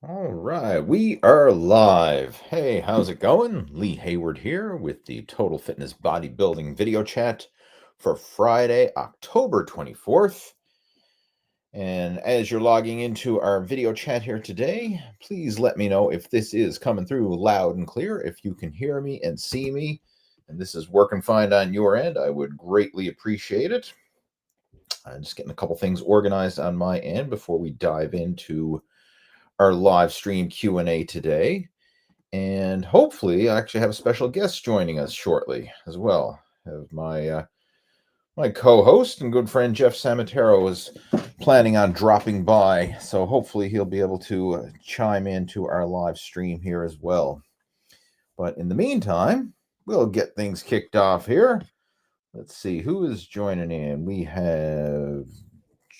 All right, we are live. Hey, how's it going? Lee Hayward here with the Total Fitness Bodybuilding video chat for Friday, October 24th. And as you're logging into our video chat here today, please let me know if this is coming through loud and clear, if you can hear me and see me, and this is working fine on your end. I would greatly appreciate it. I'm just getting a couple things organized on my end before we dive into our live stream Q&A today. And hopefully I actually have a special guest joining us shortly as well. I have my co-host and good friend Jeff Samatero is planning on dropping by, so hopefully he'll be able to chime into our live stream here as well. But in the meantime, we'll get things kicked off here. Let's see who is joining in. We have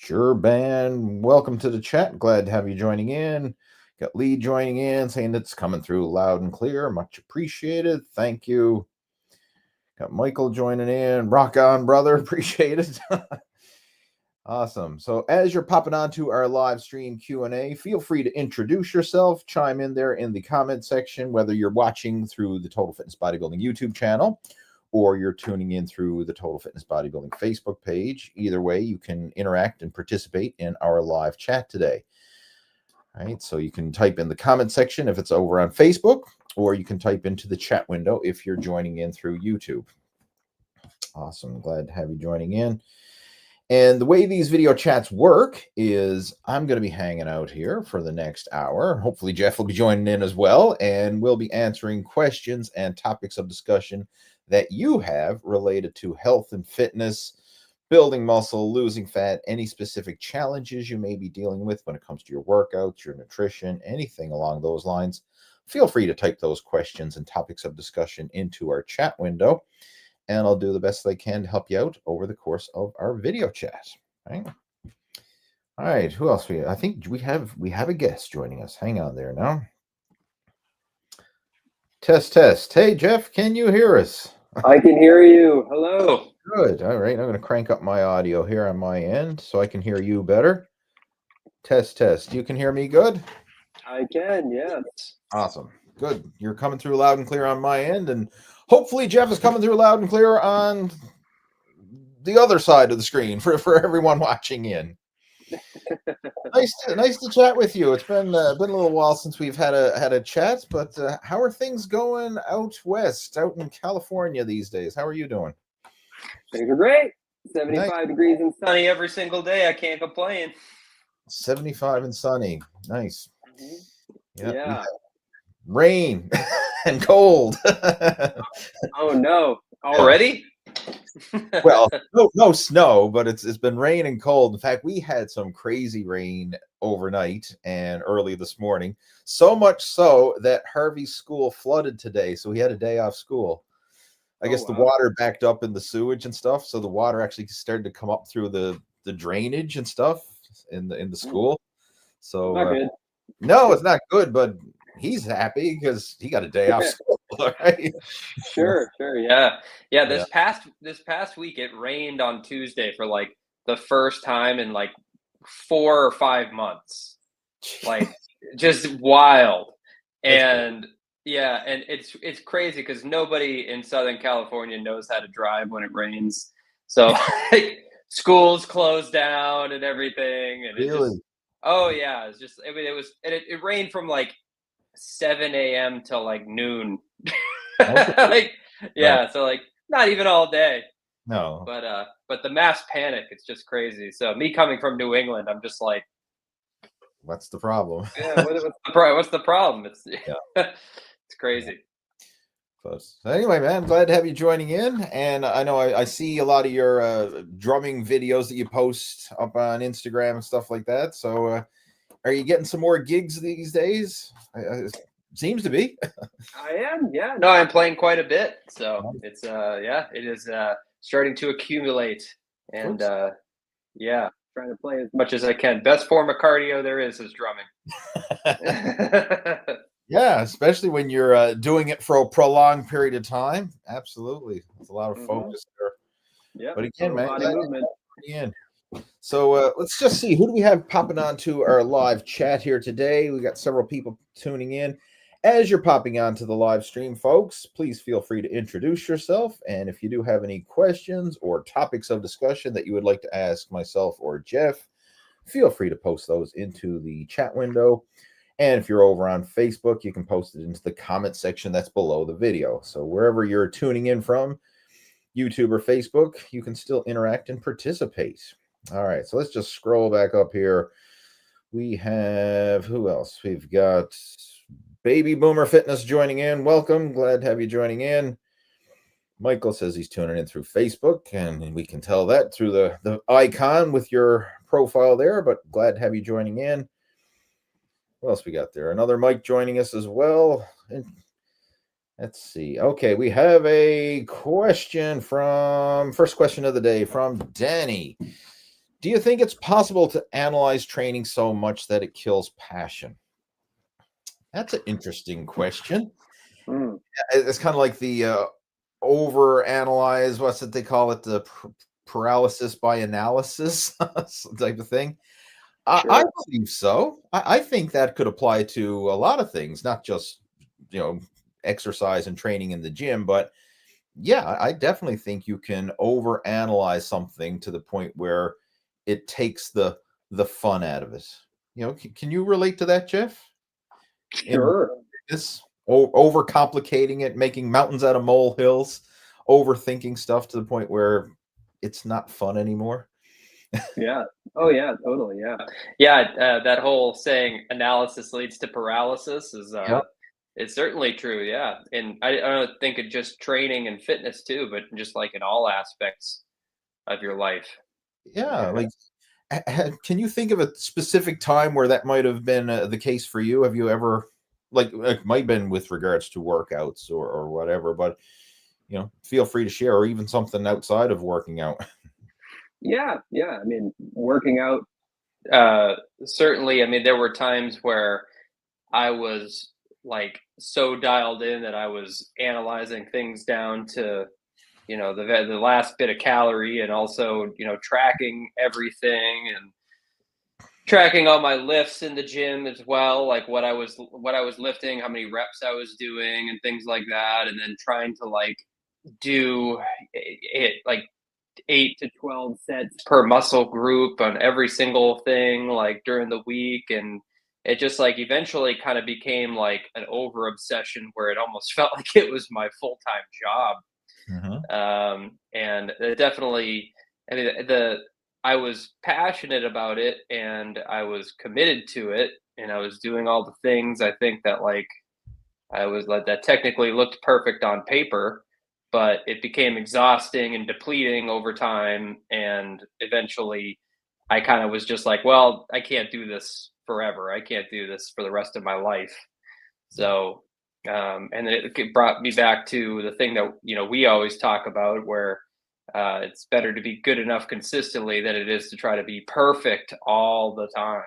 Jurban. Welcome to the chat. Glad to have you joining in. Got Lee joining in, saying it's coming through loud and clear. Much appreciated. Thank you. Got Michael joining in. Rock on, brother. Appreciate it. Awesome. So as you're popping onto our live stream Q&A, feel free to introduce yourself. Chime in there in the comment section, whether you're watching through the Total Fitness Bodybuilding YouTube channel or you're tuning in through the Total Fitness Bodybuilding Facebook page. Either way, you can interact and participate in our live chat today. All right, so you can type in the comment section if it's over on Facebook, or you can type into the chat window if you're joining in through YouTube. Awesome. Glad to have you joining in. And the way these video chats work is I'm going to be hanging out here for the next hour. Hopefully Jeff will be joining in as well, and we'll be answering questions and topics of discussion that you have related to health and fitness, building muscle, losing fat, any specific challenges you may be dealing with when it comes to your workouts, your nutrition, anything along those lines. Feel free to type those questions and topics of discussion into our chat window, and I'll do the best I can to help you out over the course of our video chat. Right? All right, who else? I think we have a guest joining us. Hang on there now. Test. Hey, Jeff, can you hear us? I can hear you. Hello. Good. All right. I'm going to crank up my audio here on my end so I can hear you better. Test. You can hear me good? I can, yes. Awesome. Good. You're coming through loud and clear on my end, and hopefully Jeff is coming through loud and clear on the other side of the screen for everyone watching in. Nice to chat with you. It's been a little while since we've had a chat, but how are things going out west, out in California these days? How are you doing? Things are great. 75 degrees and sunny every single day. I can't complain. 75 and sunny. Nice. Mm-hmm. Yep, yeah. Rain and cold. Oh no. Already? Well, no snow, but it's been rain and cold. In fact, we had some crazy rain overnight and early this morning. So much so that Harvey's school flooded today, so he had a day off school. I guess the water backed up in the sewage and stuff, so the water actually started to come up through the drainage and stuff in the school. So not good. No, it's not good, but he's happy because he got a day off school. Right? Sure, yeah. This past week it rained on Tuesday for like the first time in like 4 or 5 months. Like just wild. And yeah, and it's crazy because nobody in Southern California knows how to drive when it rains. So like, schools closed down and everything. And really? It's just it rained from like 7 a.m. till like noon. Okay. So like not even all day. No. But the mass panic, it's just crazy. So me coming from New England, I'm just like, what's the problem? Yeah, what's the problem? It's it's crazy. But anyway, man, I'm glad to have you joining in. And I know I see a lot of your drumming videos that you post up on Instagram and stuff like that. So are you getting some more gigs these days? Seems to be. I am, yeah. No, I'm playing quite a bit. So it's it is starting to accumulate. And trying to play as much as I can. Best form of cardio there is drumming. Yeah, especially when you're doing it for a prolonged period of time. Absolutely. It's a lot of focus there. Yeah. But again, man, So let's just see, who do we have popping onto our live chat here today? We got several people tuning in. As you're popping onto the live stream, folks, please feel free to introduce yourself. And if you do have any questions or topics of discussion that you would like to ask myself or Jeff, feel free to post those into the chat window. And if you're over on Facebook, you can post it into the comment section that's below the video. So wherever you're tuning in from, YouTube or Facebook, you can still interact and participate. All right, so let's just scroll back up here. We have, who else? We've got Baby Boomer Fitness joining in. Welcome. Glad to have you joining in. Michael says he's tuning in through Facebook, and we can tell that through the icon with your profile there, but glad to have you joining in. What else we got there? Another Mike joining us as well. And let's see. Okay, we have a question first question of the day from Danny. Do you think it's possible to analyze training so much that it kills passion? That's an interesting question. It's kind of like the over analyze, what's it they call it, the paralysis by analysis type of thing. I believe so. I think that could apply to a lot of things, not just exercise and training in the gym, but yeah, I definitely think you can over analyze something to the point where it takes the fun out of it. Can you relate to that, Jeff? In Sure. this over complicating it, making mountains out of molehills, overthinking stuff to the point where it's not fun anymore. Yeah. Oh, yeah. Totally. Yeah. Yeah. That whole saying "analysis leads to paralysis" is Yep. it's certainly true. Yeah, and I don't think of just training and fitness too, but just like in all aspects of your life. Yeah, Yeah. like, can you think of a specific time where that might have been the case for you? Have you ever, like, it might have been with regards to workouts or whatever, but feel free to share, or even something outside of working out. Yeah. Yeah. I mean, working out. Certainly. I mean, there were times where I was like so dialed in that I was analyzing things down to the last bit of calorie, and also tracking everything and tracking all my lifts in the gym as well, like what I was lifting, how many reps I was doing, and things like that, and then trying to like do it like 8 to 12 sets per muscle group on every single thing like during the week. And it just like eventually kind of became like an over obsession where it almost felt like it was my full-time job. Hmm. And it definitely, I mean, the I was passionate about it and I was committed to it, and I was doing all the things I think that like I was like that technically looked perfect on paper, but it became exhausting and depleting over time. And eventually I kind of was just like, well, I can't do this forever. I can't do this for the rest of my life. Yeah. So, and then it brought me back to the thing that, we always talk about, where it's better to be good enough consistently than it is to try to be perfect all the time.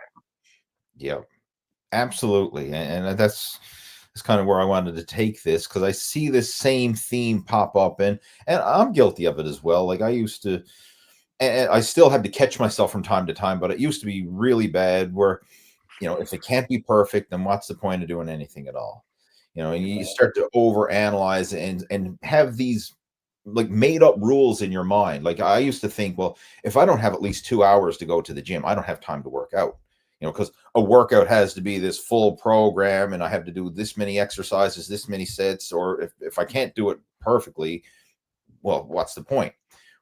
Yeah. Absolutely, and that's kind of where I wanted to take this, because I see this same theme pop up, and I'm guilty of it as well. Like, I used to, and I still have to catch myself from time to time, but it used to be really bad. Where if it can't be perfect, then what's the point of doing anything at all? And you start to overanalyze and have these like made up rules in your mind. Like, I used to think, well, if I don't have at least 2 hours to go to the gym, I don't have time to work out. Because a workout has to be this full program, and I have to do this many exercises, this many sets, or if I can't do it perfectly, well, what's the point?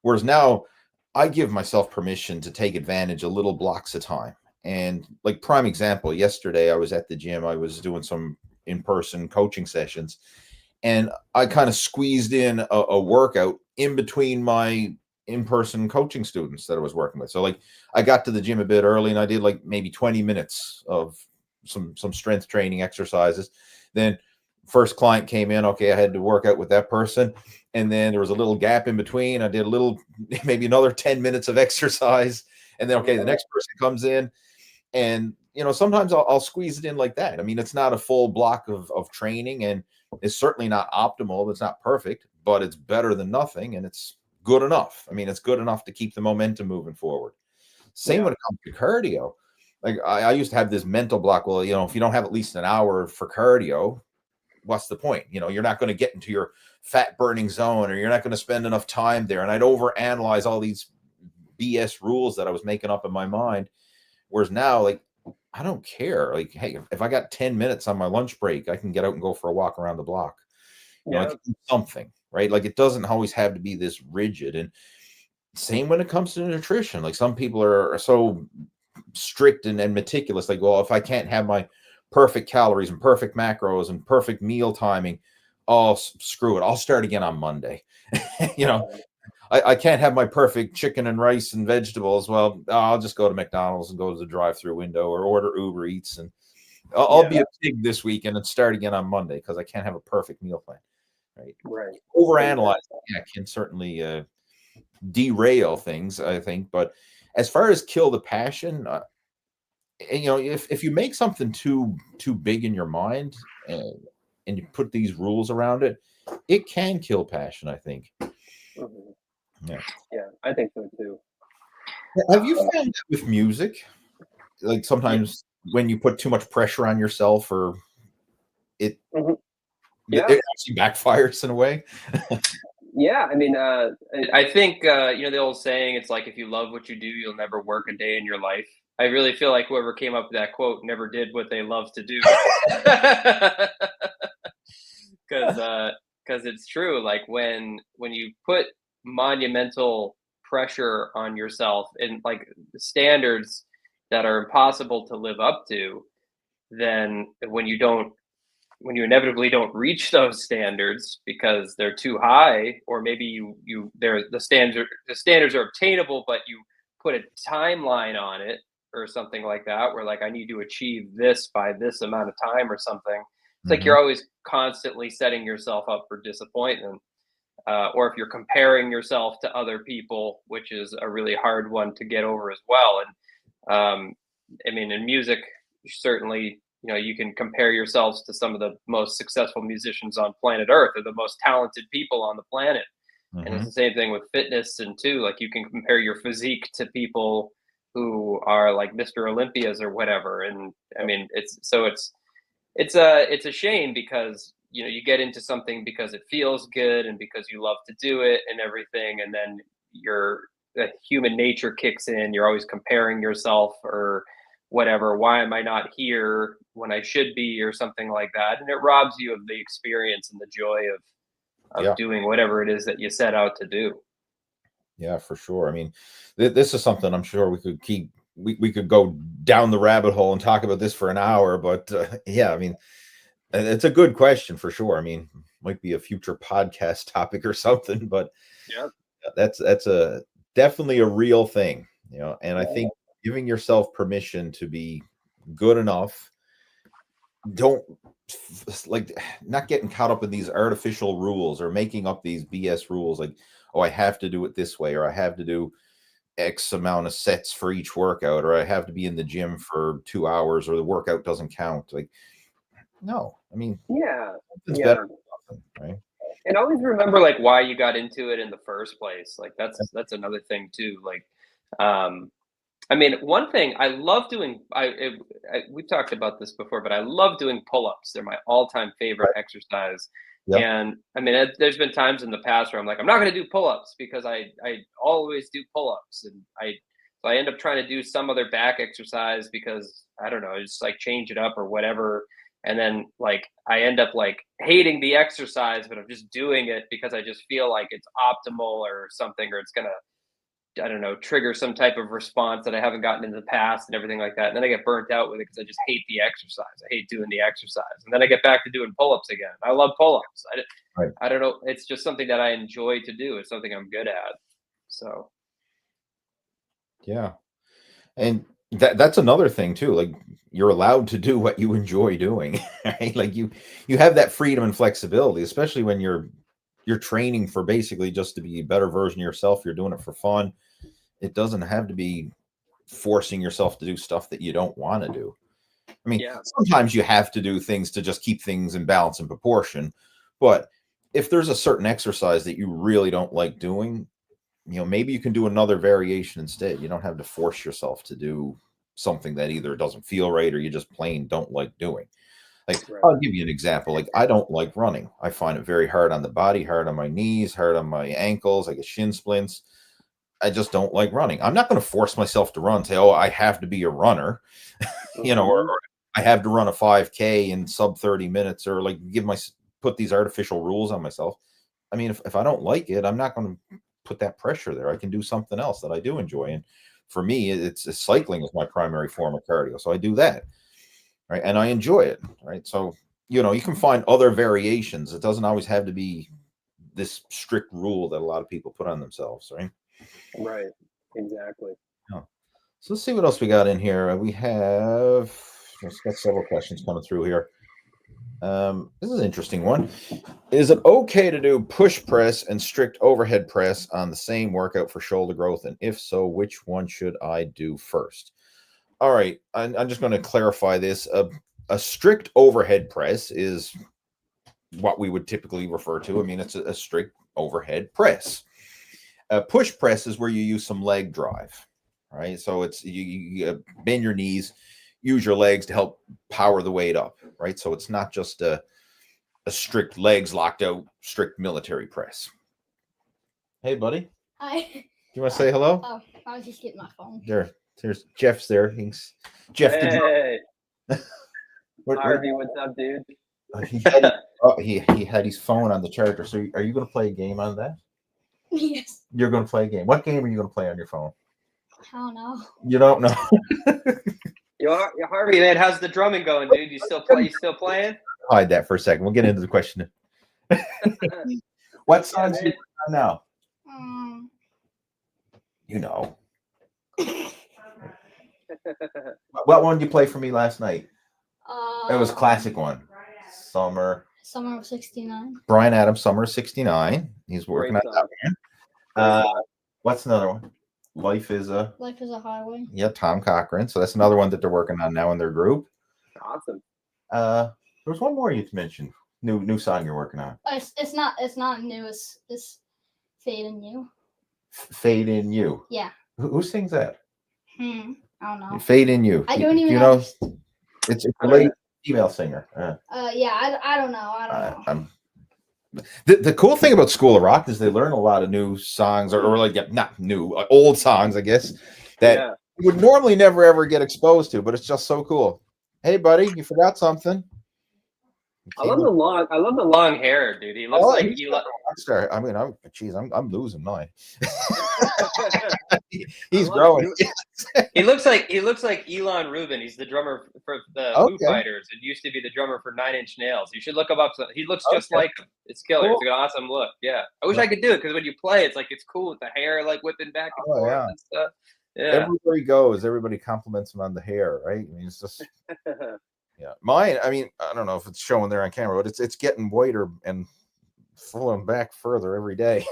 Whereas now I give myself permission to take advantage of little blocks of time. And like, prime example, yesterday I was at the gym, I was doing some in-person coaching sessions, and I kind of squeezed in a workout in between my in-person coaching students that I was working with. So like, I got to the gym a bit early and I did like maybe 20 minutes of some strength training exercises. Then first client came in, okay, I had to work out with that person. And then there was a little gap in between. I did a little, maybe another 10 minutes of exercise. And then, okay, the next person comes in, and sometimes I'll squeeze it in like that. I mean, it's not a full block of training, and it's certainly not optimal. It's not perfect, but it's better than nothing, and it's good enough. I mean, it's good enough to keep the momentum moving forward. Same Yeah. when it comes to cardio. Like I used to have this mental block. Well, if you don't have at least an hour for cardio, what's the point? You're not going to get into your fat burning zone, or you're not going to spend enough time there. And I'd overanalyze all these BS rules that I was making up in my mind. Whereas now, like, I don't care. Like, hey, if I got 10 minutes on my lunch break, I can get out and go for a walk around the block. I Yeah. can do something, right? Like, it doesn't always have to be this rigid. And same when it comes to nutrition. Like, some people are so strict and meticulous. Like, well, if I can't have my perfect calories and perfect macros and perfect meal timing, oh, screw it. I'll start again on Monday. you know, Right. I can't have my perfect chicken and rice and vegetables. Well, I'll just go to McDonald's and go to the drive-through window or order Uber Eats, and I'll be Yeah. a pig this weekend and start again on Monday because I can't have a perfect meal plan. Right? Right. Overanalyze, Exactly. yeah, can certainly derail things, I think. But as far as kill the passion, and, if you make something too big in your mind, and you put these rules around it, it can kill passion, I think. Mhm. Yeah. Yeah, I think so too. Have you Um, found that with music? Like yeah. sometimes when you put too much pressure on yourself, or it Mhm. Yeah. it actually backfires in a way. Yeah. I mean, I think the old saying, it's like if you love what you do, you'll never work a day in your life. I really feel like whoever came up with that quote never did what they love to do. Because it's true. Like when you put monumental pressure on yourself and like standards that are impossible to live up to, then when you inevitably don't reach those standards because they're too high, or maybe the standards are obtainable, but you put a timeline on it or something like that, where like I need to achieve this by this amount of time or something. It's like Hmm. you're always constantly setting yourself up for disappointment. Or if you're comparing yourself to other people, which is a really hard one to get over as well. And I mean, in music, certainly, you can compare yourselves to some of the most successful musicians on planet Earth, or the most talented people on the planet. And it's Hmm. the same thing with fitness, and too, like you can compare your physique to people who are like Mr. Olympias or whatever. And I mean, it's a shame because you get into something because it feels good and because you love to do it and everything, and then your human nature kicks in. You're always comparing yourself or whatever. Why am I not here when I should be, or something like that? And it robs you of the experience and the joy of Yeah. doing whatever it is that you set out to do. Yeah, for sure. I mean, this is something I'm sure we could go down the rabbit hole and talk about this for an hour. But yeah, I mean, it's a good question for sure. I mean, might be a future podcast topic or something, but Yeah. that's a definitely a real thing. And I Yeah. think giving yourself permission to be good enough, don't like not getting caught up in these artificial rules or making up these BS rules, like, oh, I have to do it this way, or I have to do X amount of sets for each workout, or I have to be in the gym for 2 hours, or the workout doesn't count. Like, no, I mean, Yeah. something's better Yeah. than nothing, right? And always remember like why you got into it in the first place. Like that's another thing too. Like, um, I mean, one thing I love doing. We've talked about this before, but I love doing pull-ups. They're my all-time favorite Right. exercise. Yeah. And I mean, there's been times in the past where I'm like, I'm not going to do pull-ups because I always do pull-ups, and I end up trying to do some other back exercise because I don't know, just like change it up or whatever. And then like I end up like hating the exercise, but I'm just doing it because I just feel like it's optimal or something, or it's gonna, I don't know, trigger some type of response that I haven't gotten in the past and everything like that. And then I get burnt out with it because I just hate the exercise. I hate doing the exercise. And then I get back to doing pull-ups again. I love pull-ups. Right. I don't know. It's just something that I enjoy to do. It's something I'm good at. So Yeah. And that's another thing too. Like, you're allowed to do what you enjoy doing, right? Like, you have that freedom and flexibility, especially when you're training for basically just to be a better version of yourself. You're doing it for fun. It doesn't have to be forcing yourself to do stuff that you don't want to do. I mean, yeah, sometimes you have to do things to just keep things in balance and proportion. But if there's a certain exercise that you really don't like doing, maybe you can do another variation instead. You don't have to force yourself to do something that either doesn't feel right or you just plain don't like doing. Like, Right. I'll give you an example. Like, I don't like running. I find it very hard on the body, hard on my knees, hard on my ankles. I get shin splints. I just don't like running. I'm not going to force myself to run, say, oh, I have to be a runner, or I have to run a 5K in sub 30 minutes, or like put these artificial rules on myself. I mean, if I don't like it, I'm not going to put that pressure there. I can do something else that I do enjoy. And for me, it's cycling is my primary form of cardio. So I do that. Right. And I enjoy it. Right. So, you can find other variations. It doesn't always have to be this strict rule that a lot of people put on themselves. Right. Right. Exactly. Yeah. So let's see what else we got in here. Let's got several questions coming through here. This is an interesting one. Is it okay to do push press and strict overhead press on the same workout for shoulder growth? And if so, which one should I do first? All right. I'm just going to clarify this. A strict overhead press is what we would typically refer to. I mean, it's a strict overhead press. A push press is where you use some leg drive, right? So it's you bend your knees, use your legs to help power the weight up, right? So it's not just a strict legs locked out, strict military press. Hey, buddy. Hi. Do you want to say hello? Oh, I was just getting my phone. There's Jeff's there. Jeff. Hey, Where, Harvey, what's up, dude? he had his phone on the charger. So are you going to play a game on that? Yes. You're going to play a game. What game are you going to play on your phone? I don't know. You don't know. Yo, Harvey, man, how's the drumming going, dude? You still playing? Hide that for a second. We'll get into the question. What songs are you playing on now? You know. What one did you play for me last night? It was a classic one. Summer of 69. Bryan Adams, Summer of 69. He's working on that one. What's another one? Life is a Highway. Yeah, Tom Cochran. So that's another one that they're working on now in their group. Awesome. There was one more you mentioned. New song you're working on. It's not new. It's Fade in You. Fade in You. Yeah. Who sings that? I don't know. Fade in You. I don't even know. It's a late female singer. Yeah, I don't know. The cool thing about School of Rock is they learn a lot of new songs, or like not new, old songs, I guess, that you would normally never ever get exposed to. But it's just so cool. Hey, buddy, you forgot something. I love the long hair, dude. He looks like I mean, I'm losing mine. He's growing. He looks like Elon Rubin. He's the drummer for the Foo Fighters. It used to be the drummer for Nine Inch Nails. You should look him up. He looks just like him. It's killer. Cool. It's an awesome look. Yeah, I wish I could do it because when you play, it's like it's cool with the hair like whipping back and forth and stuff. Yeah. Everywhere he goes, everybody compliments him on the hair, right? I mean, it's just. Yeah, mine. I mean, I don't know if it's showing there on camera, but it's getting whiter and falling back further every day.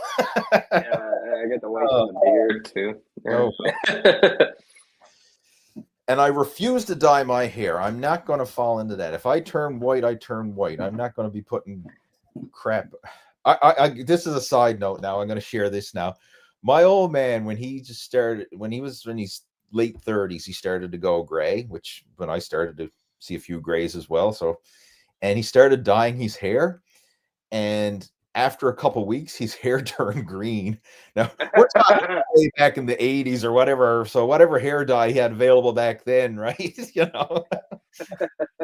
Yeah, I get the white in the beard too. Yeah. And I refuse to dye my hair. I'm not going to fall into that. If I turn white, I turn white. I'm not going to be putting crap. This is a side note. Now I'm going to share this now. My old man, when he's late 30s, he started to go gray, which when I started to see a few grays as well. And he started dyeing his hair, and after a couple weeks, his hair turned green. Now we're talking way back in the 80s or whatever. So whatever hair dye he had available back then, right? But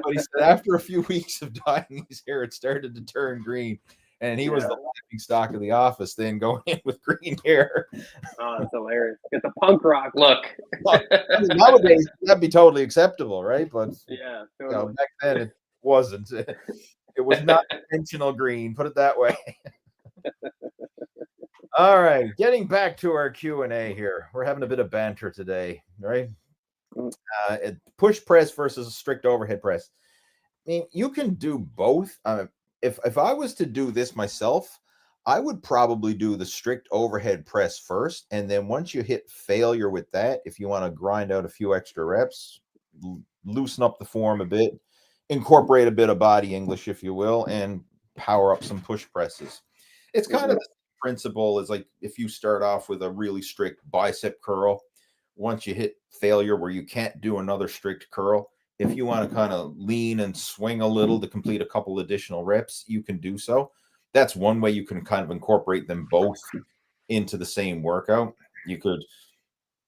he said after a few weeks of dyeing his hair, it started to turn green. And he was the laughing stock of the office then, going in with green hair. Oh, that's hilarious. Get the punk rock look. Well, I mean, nowadays, that'd be totally acceptable, right? But yeah, totally. Back then it wasn't. It was not intentional green, put it that way. All right, getting back to our Q&A here. We're having a bit of banter today, right? Push press versus strict overhead press. I mean, you can do both. If I was to do this myself, I would probably do the strict overhead press first. And then once you hit failure with that, if you want to grind out a few extra reps, loosen up the form a bit, incorporate a bit of body English, if you will, and power up some push presses. It's kind of the principle is like if you start off with a really strict bicep curl, once you hit failure where you can't do another strict curl, if you want to kind of lean and swing a little to complete a couple additional reps, you can do so. That's one way you can kind of incorporate them both into the same workout. You could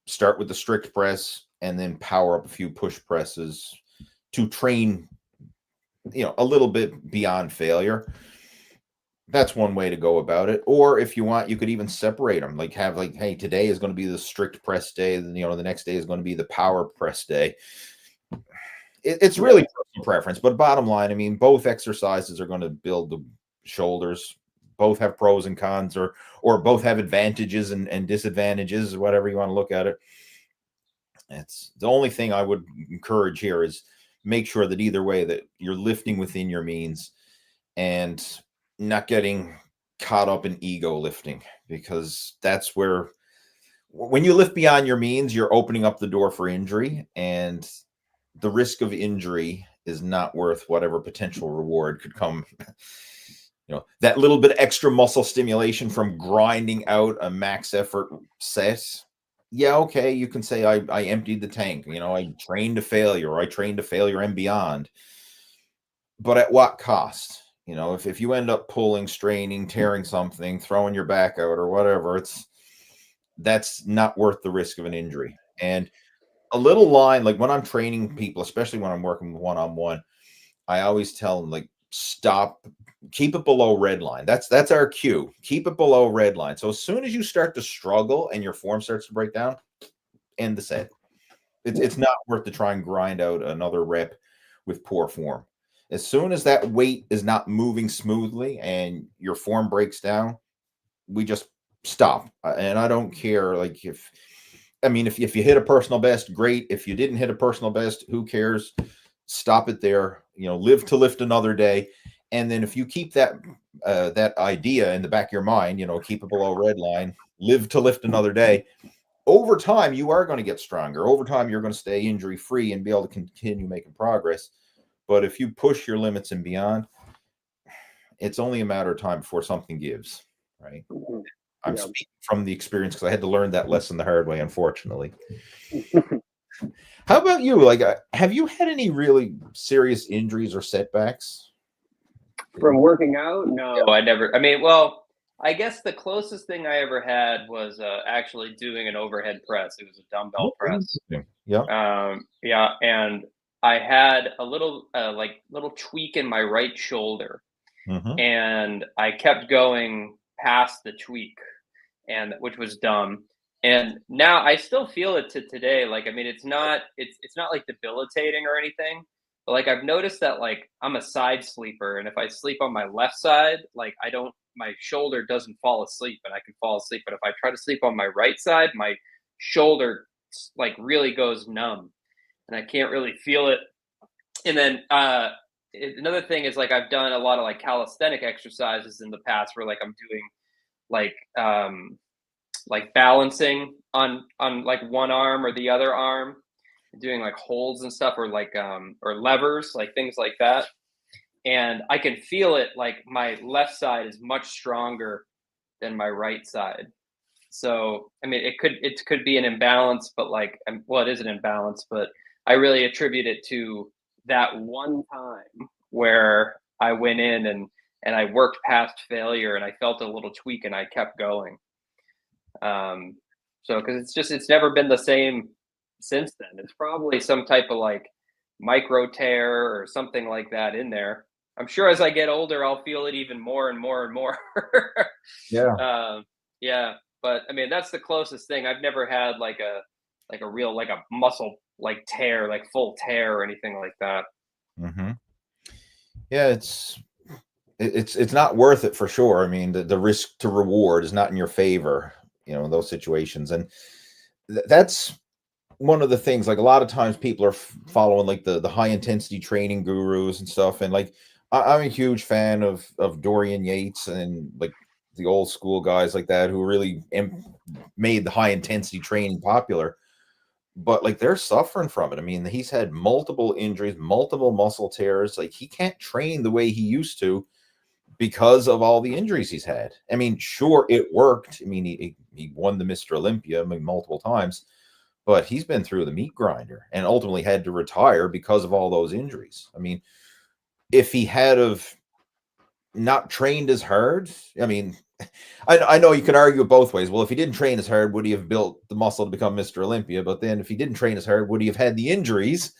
start with the strict press and then power up a few push presses to train, a little bit beyond failure. That's one way to go about it. Or if you want, you could even separate them. Like have like, hey, today is going to be the strict press day. Then the next day is going to be the power press day. It's really personal preference. But bottom line, I mean, both exercises are going to build the shoulders. Both have pros and cons, or both have advantages and disadvantages, whatever you want to look at it. It's the only thing I would encourage here is make sure that either way that you're lifting within your means and not getting caught up in ego lifting, because that's where when you lift beyond your means, you're opening up the door for injury, and the risk of injury is not worth whatever potential reward could come. That little bit of extra muscle stimulation from grinding out a max effort set. Yeah, okay, you can say I emptied the tank. I trained to failure, or I trained to failure and beyond. But at what cost? If you end up pulling, straining, tearing something, throwing your back out or whatever, that's not worth the risk of an injury. And a little line, like when I'm training people, especially when I'm working one-on-one, I always tell them, like, stop, keep it below red line. That's our cue. Keep it below red line. So as soon as you start to struggle and your form starts to break down, end the set. It's not worth to try and grind out another rep with poor form. As soon as that weight is not moving smoothly and your form breaks down, we just stop. And I don't care, like, if you hit a personal best, great. If you didn't hit a personal best, who cares? Stop it there. Live to lift another day. And then if you keep that idea in the back of your mind, keep it below red line, live to lift another day. Over time, you are going to get stronger. Over time, you're going to stay injury free and be able to continue making progress. But if you push your limits and beyond, it's only a matter of time before something gives, right? Mm-hmm. I'm speaking from the experience because I had to learn that lesson the hard way, unfortunately. How about you? Like, have you had any really serious injuries or setbacks? From working out? No, I never. I mean, well, I guess the closest thing I ever had was actually doing an overhead press. It was a dumbbell press. Yeah. Yeah, and I had a little little tweak in my right shoulder, and I kept going past the tweak, and which was dumb. And now I still feel it to today. Like, I mean, it's not like debilitating or anything, but like I've noticed that like I'm a side sleeper, and if I sleep on my left side, like my shoulder doesn't fall asleep, and I can fall asleep. But if I try to sleep on my right side, my shoulder like really goes numb, and I can't really feel it. And then another thing is like I've done a lot of like calisthenic exercises in the past where like I'm doing like balancing on like one arm or the other arm, doing like holds and stuff, or like or levers, like things like that. And I can feel it, like my left side is much stronger than my right side. So I mean, it could be an imbalance, but like, well, it is an imbalance, but I really attribute it to that one time where I went in and I worked past failure, and I felt a little tweak, and I kept going. So because it's never been the same since then. It's probably some type of like micro tear or something like that in there. I'm sure as I get older, I'll feel it even more and more and more. Yeah. Yeah. But I mean, that's the closest thing. I've never had like a real like a muscle like tear, like full tear or anything like that. Yeah, it's not worth it for sure. I mean, the risk to reward is not in your favor, in those situations. And that's one of the things. Like, a lot of times people are following like the high intensity training gurus and stuff. And like, I'm a huge fan of Dorian Yates and like the old school guys like that who really made the high intensity training popular. But like, they're suffering from it. I mean, he's had multiple injuries, multiple muscle tears. Like, he can't train the way he used to because of all the injuries he's had. I mean, sure, it worked. I mean, he won the Mr. Olympia, I mean, multiple times, but he's been through the meat grinder and ultimately had to retire because of all those injuries. I mean, if he had of not trained as hard, I mean, I know you can argue it both ways. Well, if he didn't train as hard, would he have built the muscle to become Mr. Olympia? But then if he didn't train as hard, would he have had the injuries?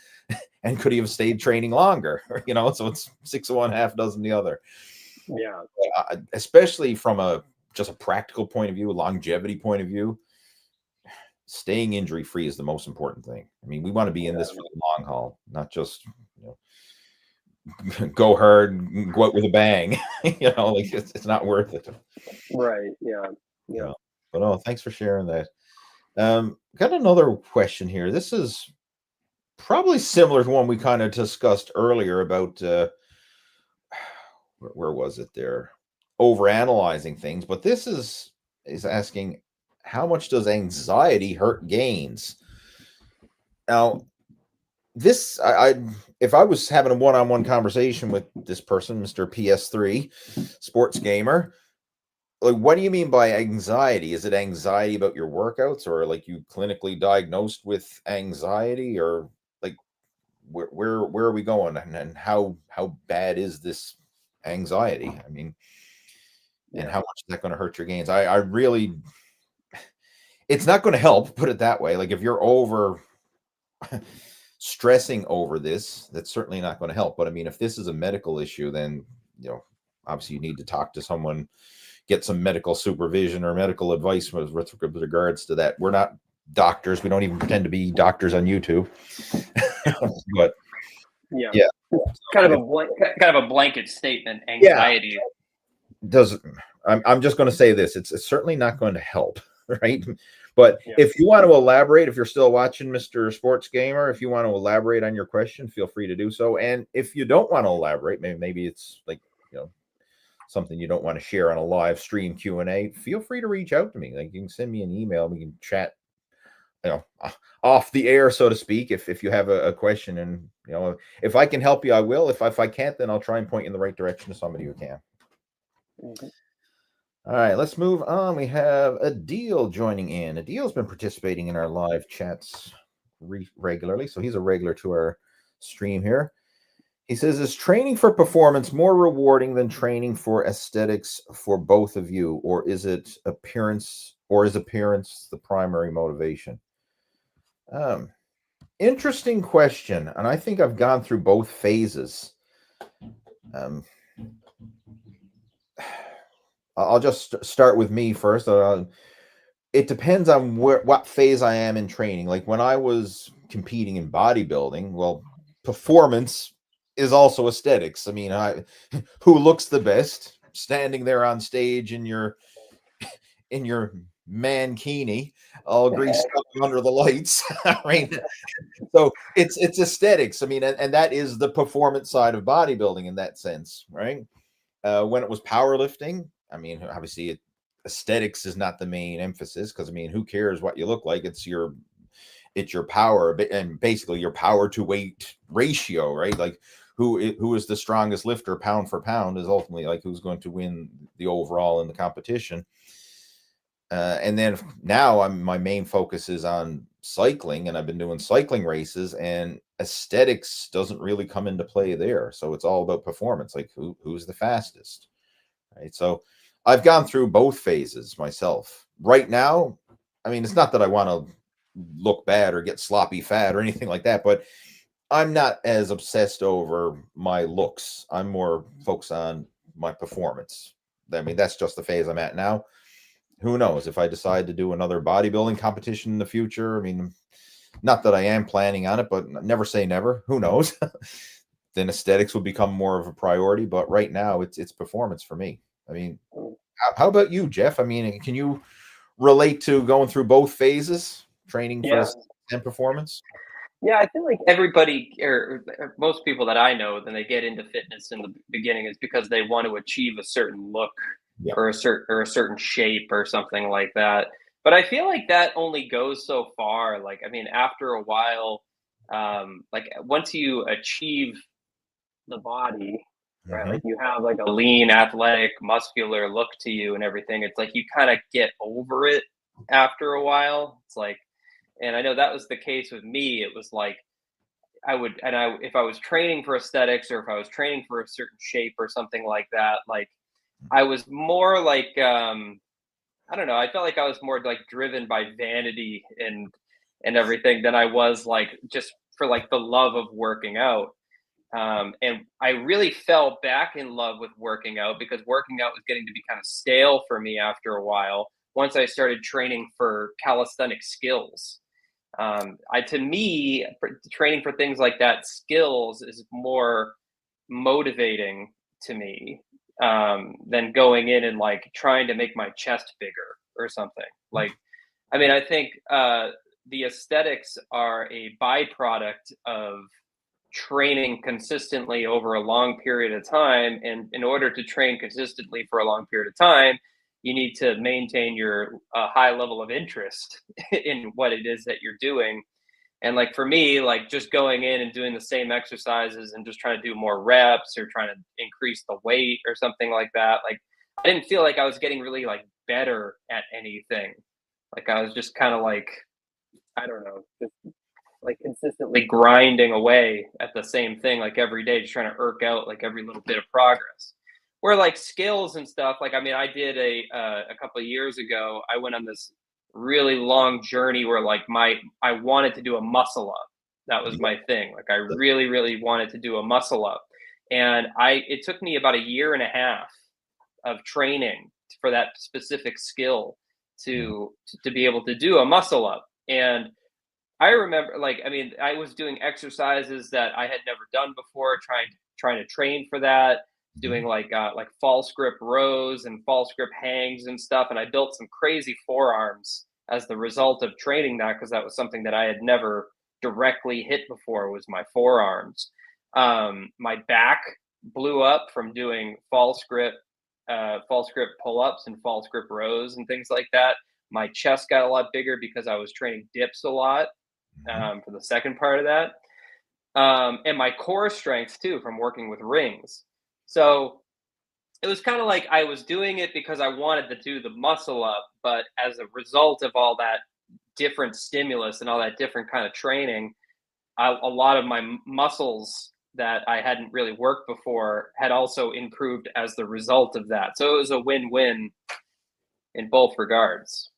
And could he have stayed training longer? You know, so it's 6 of one, half dozen the other. Yeah. Especially from just a practical point of view, a longevity point of view, staying injury free is the most important thing. I mean, we want to be in this for the long haul, not just, you know, go hard, go out with a bang. You know, like it's not worth it. Right. Yeah. Yeah. Yeah. But oh, thanks for sharing that. Got another question here. This is probably similar to one we kind of discussed earlier about where was it there? Overanalyzing things, but this is asking how much does anxiety hurt gains? Now, this I if I was having a one-on-one conversation with this person, Mr. PS3 sports gamer, like what do you mean by anxiety? Is it anxiety about your workouts, or like you clinically diagnosed with anxiety, or like where are we going, and how bad is this anxiety? I mean, and how much is that going to hurt your gains? I really, it's not going to help, put it that way. Like if you're over stressing over this, that's certainly not going to help. But I mean, if this is a medical issue, then, you know, obviously you need to talk to someone, get some medical supervision or medical advice with regards to that. We're not doctors. We don't even pretend to be doctors on YouTube. But Yeah. yeah, Kind of a blanket statement. Anxiety. does I'm just going to say this, it's certainly not going to help, right? But if you want to elaborate, if you're still watching, Mr. Sports Gamer, if you want to elaborate on your question, feel free to do so. And if you don't want to elaborate, maybe it's like, you know, something you don't want to share on a live stream Q&A, feel free to reach out to me. Like you can send me an email, we can chat, you know, off the air, so to speak, if you have a question. And, you know, if I can help you, I will. If I can't, then I'll try and point you in the right direction to somebody who can. Mm-hmm. All right, let's move on. We have Adil joining in. Adil's been participating in our live chats regularly, so he's a regular to our stream here. He says, is training for performance more rewarding than training for aesthetics for both of you, or is it appearance, or is appearance the primary motivation? Interesting question, and I think I've gone through both phases. I'll just start with me first. It depends on what phase I am in training. Like when I was competing in bodybuilding, well, performance is also aesthetics. I mean, who looks the best standing there on stage in your mankini, all greased up under the lights, right? So it's aesthetics. I mean, and that is the performance side of bodybuilding in that sense, right? When it was powerlifting, I mean, obviously, aesthetics is not the main emphasis, because I mean, who cares what you look like? It's your power, and basically your power to weight ratio, right? Like who is the strongest lifter pound for pound is ultimately like who's going to win the overall in the competition. And then now my main focus is on cycling, and I've been doing cycling races, and aesthetics doesn't really come into play there. So it's all about performance, like who's the fastest, right? So I've gone through both phases myself. Right now, I mean, it's not that I want to look bad or get sloppy fat or anything like that, but I'm not as obsessed over my looks. I'm more focused on my performance. I mean, that's just the phase I'm at now. Who knows if I decide to do another bodybuilding competition in the future? I mean, not that I am planning on it, but never say never. Who knows? Then aesthetics will become more of a priority. But right now, it's performance for me. I mean, how about you, Jeff? I mean, can you relate to going through both phases, training for and performance? Yeah, I feel like everybody or most people that I know, then they get into fitness in the beginning is because they want to achieve a certain look or a certain shape or something like that. But I feel like that only goes so far. Like, I mean, after a while, like once you achieve the body, right? Like you have like a lean, athletic, muscular look to you and everything. It's like you kind of get over it after a while. It's like, and I know that was the case with me. It was like if I was training for aesthetics or if I was training for a certain shape or something like that, like I was more like, I don't know. I felt like I was more like driven by vanity and everything than I was like just for like the love of working out. And I really fell back in love with working out because working out was getting to be kind of stale for me after a while. Once I started training for calisthenic skills, to me, training for things like that, skills is more motivating to me than going in and like trying to make my chest bigger or something. Like, I mean, I think the aesthetics are a byproduct of training consistently over a long period of time. And in order to train consistently for a long period of time, you need to maintain your high level of interest in what it is that you're doing. And like for me, like just going in and doing the same exercises and just trying to do more reps or trying to increase the weight or something like that, like I didn't feel like I was getting really like better at anything. Like I was just kind of like, I don't know, just like consistently grinding away at the same thing like every day, just trying to irk out like every little bit of progress. Where like skills and stuff, like I mean, I did a couple of years ago, I went on this really long journey where like I wanted to do a muscle up. That was my thing. Like I really, really wanted to do a muscle up. And it took me about a year and a half of training for that specific skill to be able to do a muscle up. And I remember, like, I mean, I was doing exercises that I had never done before, trying to train for that, doing like false grip rows and false grip hangs and stuff, and I built some crazy forearms as the result of training that because that was something that I had never directly hit before was my forearms. My back blew up from doing false grip pull ups and false grip rows and things like that. My chest got a lot bigger because I was training dips a lot for the second part of that. And my core strength too from working with rings. So it was kind of like I was doing it because I wanted to do the muscle up, but as a result of all that different stimulus and all that different kind of training, a lot of my muscles that I hadn't really worked before had also improved as the result of that. So it was a win-win in both regards.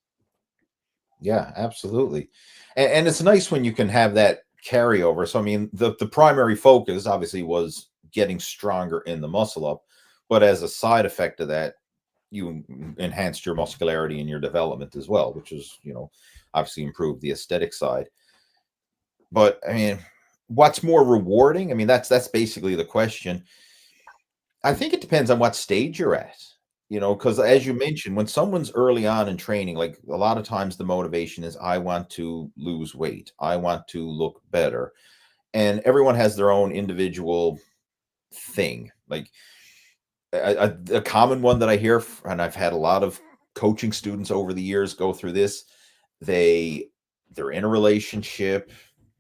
Yeah, absolutely. And it's nice when you can have that carryover. So, I mean, the primary focus obviously was getting stronger in the muscle up, but as a side effect of that, you enhanced your muscularity and your development as well, which is, obviously improved the aesthetic side. But I mean, what's more rewarding? I mean, that's basically the question. I think it depends on what stage you're at, because as you mentioned, when someone's early on in training, like a lot of times the motivation is, I want to lose weight, I want to look better. And everyone has their own individual thing. Like a common one that I hear, and I've had a lot of coaching students over the years go through this. They're in a relationship,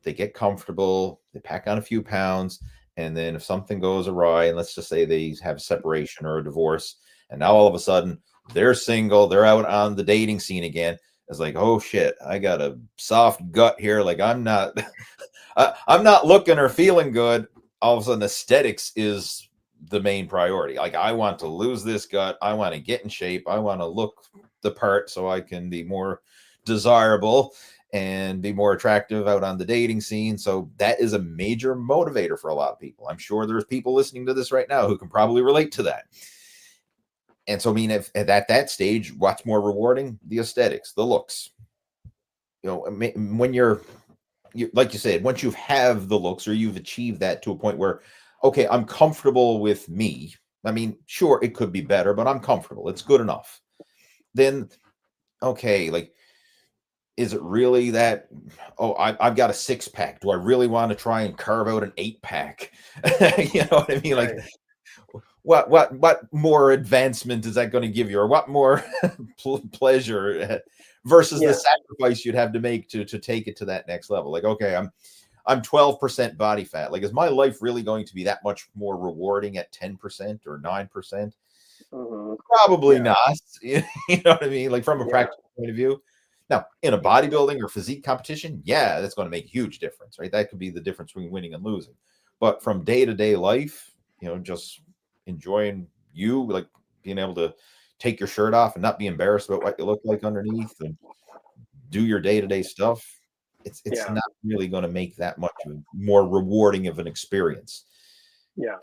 they get comfortable, they pack on a few pounds, and then if something goes awry, and let's just say they have a separation or a divorce, and now all of a sudden they're single, they're out on the dating scene again. It's like, oh shit, I got a soft gut here. Like I'm not, I'm not looking or feeling good. All of a sudden, aesthetics is the main priority. Like I want to lose this gut. I want to get in shape. I want to look the part so I can be more desirable and be more attractive out on the dating scene. So that is a major motivator for a lot of people. I'm sure there's people listening to this right now who can probably relate to that. And so, I mean, if at that stage, what's more rewarding? The aesthetics, the looks. When you're like you said, once you have the looks or you've achieved that to a point where, okay, I'm comfortable with me. I mean, sure, it could be better, but I'm comfortable. It's good enough. Then, okay, like, is it really that? Oh, I've got a 6-pack. Do I really want to try and carve out an 8-pack? You know what I mean? Like, what more advancement is that going to give you, or what more pleasure versus the sacrifice you'd have to make to take it to that next level? Like, okay, I'm 12% body fat. Like, is my life really going to be that much more rewarding at 10% or 9%? Probably Yeah. not. You know what I mean? Like, from a Yeah. practical point of view. Now, in a bodybuilding or physique competition, yeah, that's going to make a huge difference, right? That could be the difference between winning and losing. But from day-to-day life, just enjoying you, like being able to take your shirt off and not be embarrassed about what you look like underneath and do your day-to-day stuff, it's Yeah. not really going to make that much more rewarding of an experience. Yeah.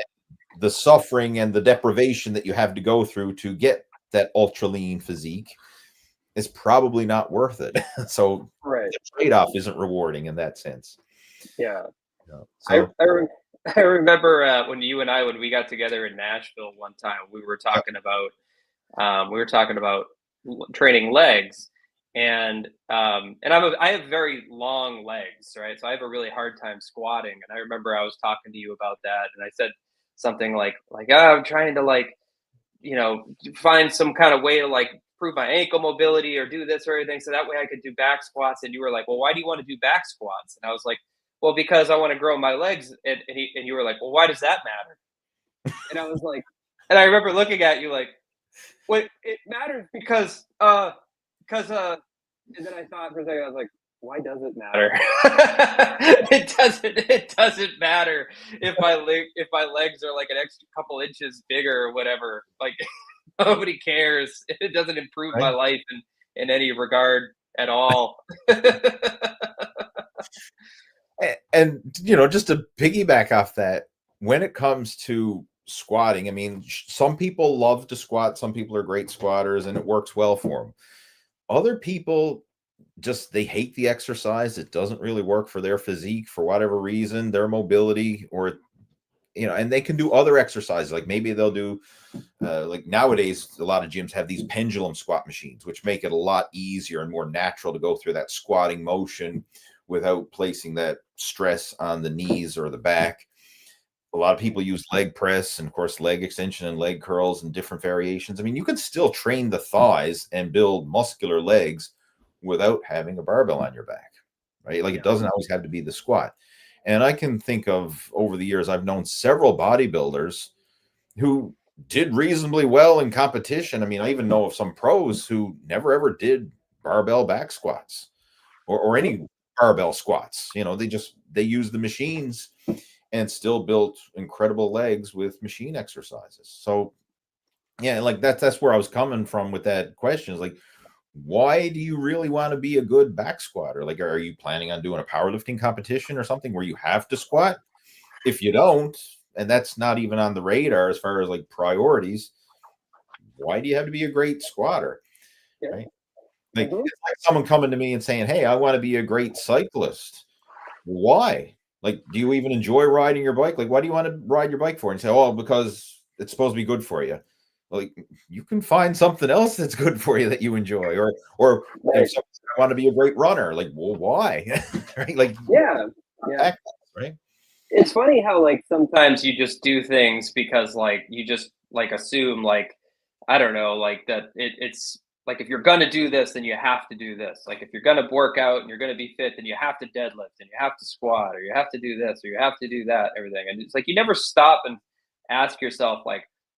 The suffering and the deprivation that you have to go through to get that ultra lean physique is probably not worth it. So Right. the trade-off isn't rewarding in that sense. Yeah. So I remember when you and I, when we got together in Nashville one time, we were talking about training legs, and I have very long legs, right? So I have a really hard time squatting. And I remember I was talking to you about that, and I said something like, oh, I'm trying to find some kind of way to improve my ankle mobility or do this or anything, so that way I could do back squats. And you were like, well, why do you want to do back squats? And I was like, well, because I want to grow my legs. And you were like, well, why does that matter? And I was like, and I remember looking at you like, wait, it matters because and then I thought for a second, I was like, why does it matter? It doesn't matter if my legs are like an extra couple inches bigger or whatever. Like, nobody cares. It doesn't improve my life in any regard at all. And just to piggyback off that, when it comes to squatting, I mean, some people love to squat, some people are great squatters and it works well for them. Other people they hate the exercise. It doesn't really work for their physique for whatever reason, their mobility, or and they can do other exercises. Like maybe they'll do like nowadays a lot of gyms have these pendulum squat machines, which make it a lot easier and more natural to go through that squatting motion without placing that stress on the knees or the back. A lot of people use leg press and, of course, leg extension and leg curls and different variations. I mean, you can still train the thighs and build muscular legs without having a barbell on your back, right? Like, it doesn't always have to be the squat. And I can think of, over the years, I've known several bodybuilders who did reasonably well in competition. I mean, I even know of some pros who never ever did barbell back squats or any barbell squats. They use the machines and still built incredible legs with machine exercises. So yeah, like that's where I was coming from with that question. Is like, why do you really want to be a good back squatter? Like, are you planning on doing a powerlifting competition or something where you have to squat? If you don't, and that's not even on the radar as far as like priorities, why do you have to be a great squatter? Yeah. Right? Like, it's like someone coming to me and saying, hey, I want to be a great cyclist. Why? Like, do you even enjoy riding your bike? Like, why do you want to ride your bike for? And say, oh, because it's supposed to be good for you. Like, you can find something else that's good for you that you enjoy. Or if I want to be a great runner, like, well, why? Right? Like, yeah. Right? It's funny how sometimes you just do things because you just assume I don't know that it's like if you're gonna do this, then you have to do this. Like if you're gonna work out and you're gonna be fit, then you have to deadlift and you have to squat or you have to do this or you have to do that, everything. And it's like you never stop and ask yourself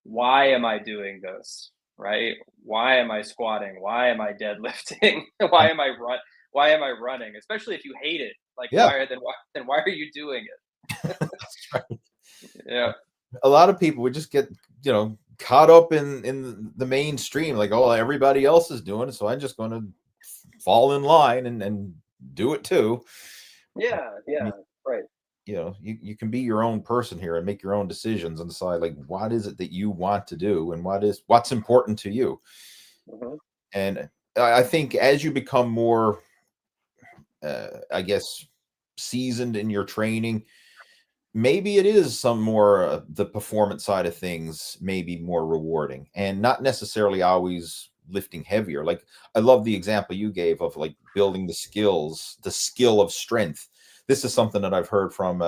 why am I doing this? Right? Why am I squatting? Why am I deadlifting? Why am I running? Especially if you hate it. Why are you doing it? That's right. Yeah. A lot of people would just get, caught up in the mainstream, like, oh, everybody else is doing it, so I'm just going to fall in line and do it too. Yeah. Right. You can be your own person here and make your own decisions and decide like what is it that you want to do and what's important to you. And I think as you become more I guess seasoned in your training, maybe it is some more the performance side of things, maybe more rewarding and not necessarily always lifting heavier. Like, I love the example you gave of like building the skill of strength. This is something that I've heard from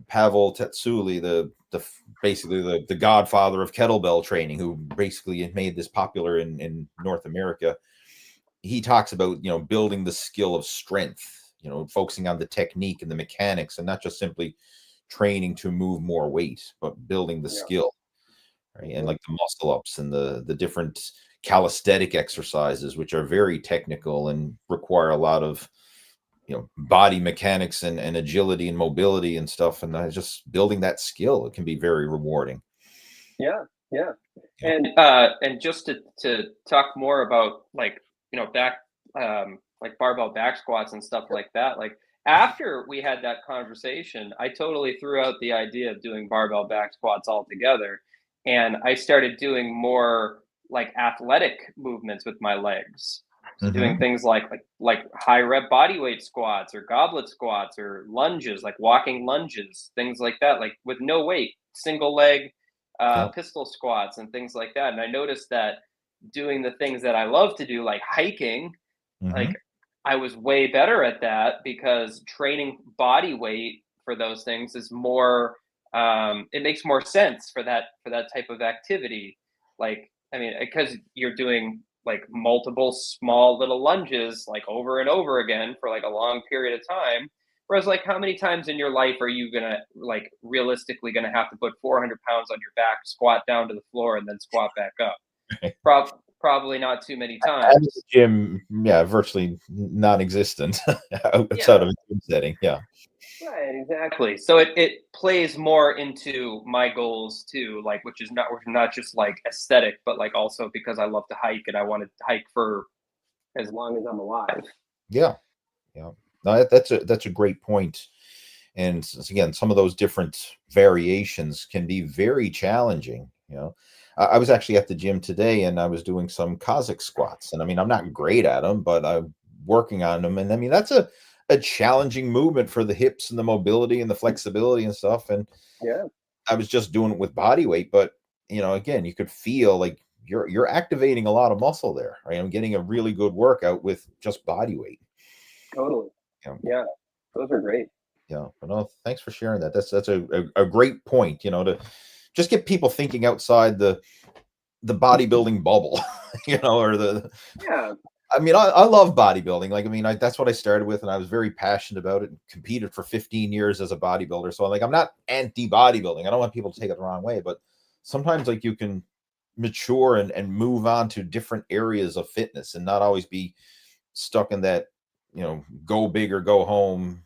Pavel Tetsuli, basically the godfather of kettlebell training, who basically made this popular in North America. He talks about, building the skill of strength focusing on the technique and the mechanics, and not just simply training to move more weight, but building the skill, right? And like the muscle ups and the different calisthenic exercises, which are very technical and require a lot of body mechanics and agility and mobility and stuff. And just building that skill, it can be very rewarding. Yeah, yeah. And just to talk more about like back like barbell back squats and stuff like that, like after we had that conversation, I totally threw out the idea of doing barbell back squats altogether, and I started doing more like athletic movements with my legs. So doing things like high rep body weight squats or goblet squats or lunges, like walking lunges, things like that, like with no weight, single leg Yeah. pistol squats and things like that. And I noticed that doing the things that I love to do, like hiking, Hmm. like I was way better at that because training body weight for those things is more it makes more sense for that type of activity. Like, I mean, because you're doing like multiple small little lunges like over and over again for like a long period of time. Whereas, like, how many times in your life are you gonna like realistically gonna have to put 400 pounds on your back, squat down to the floor, and then squat back up? Probably not too many At the times. gym, yeah, virtually non-existent outside Yeah, of a gym setting. Yeah. right, exactly. So it plays more into my goals too, like which is not just like aesthetic, but like also because I love to hike and I want to hike for as long as I'm alive. Yeah. Yeah. No, that's a great point. And again, some of those different variations can be very challenging. I was actually at the gym today, and I was doing some Cossack squats. And I mean, I'm not great at them, but I'm working on them. And I mean, that's a challenging movement for the hips and the mobility and the flexibility and stuff. And Yeah, I was just doing it with body weight, but again, you could feel like you're activating a lot of muscle there, right? I'm getting a really good workout with just body weight. totally. Yeah. Yeah, those are great. Yeah. But no, thanks for sharing that. That's a great point, to just get people thinking outside the bodybuilding bubble, or the Yeah, I mean, I love bodybuilding. Like, I mean, that's what I started with, and I was very passionate about it and competed for 15 years as a bodybuilder. So, like, I'm not anti bodybuilding. I don't want people to take it the wrong way, but sometimes, like, you can mature and move on to different areas of fitness and not always be stuck in that, go big or go home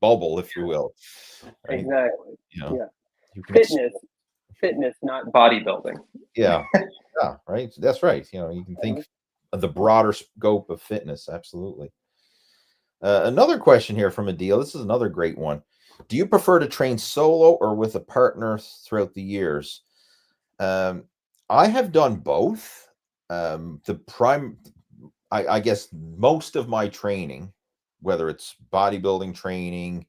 bubble, if you will. Right? exactly. You know, Yeah, you can, fitness, not Bodybuilding. yeah, yeah, right. That's right. You can think of the broader scope of fitness. Absolutely. Another question here from Adil. This is another great one. Do you prefer to train solo or with a partner throughout the years? Um, I have done both. The prime, I guess, most of my training, whether it's bodybuilding training,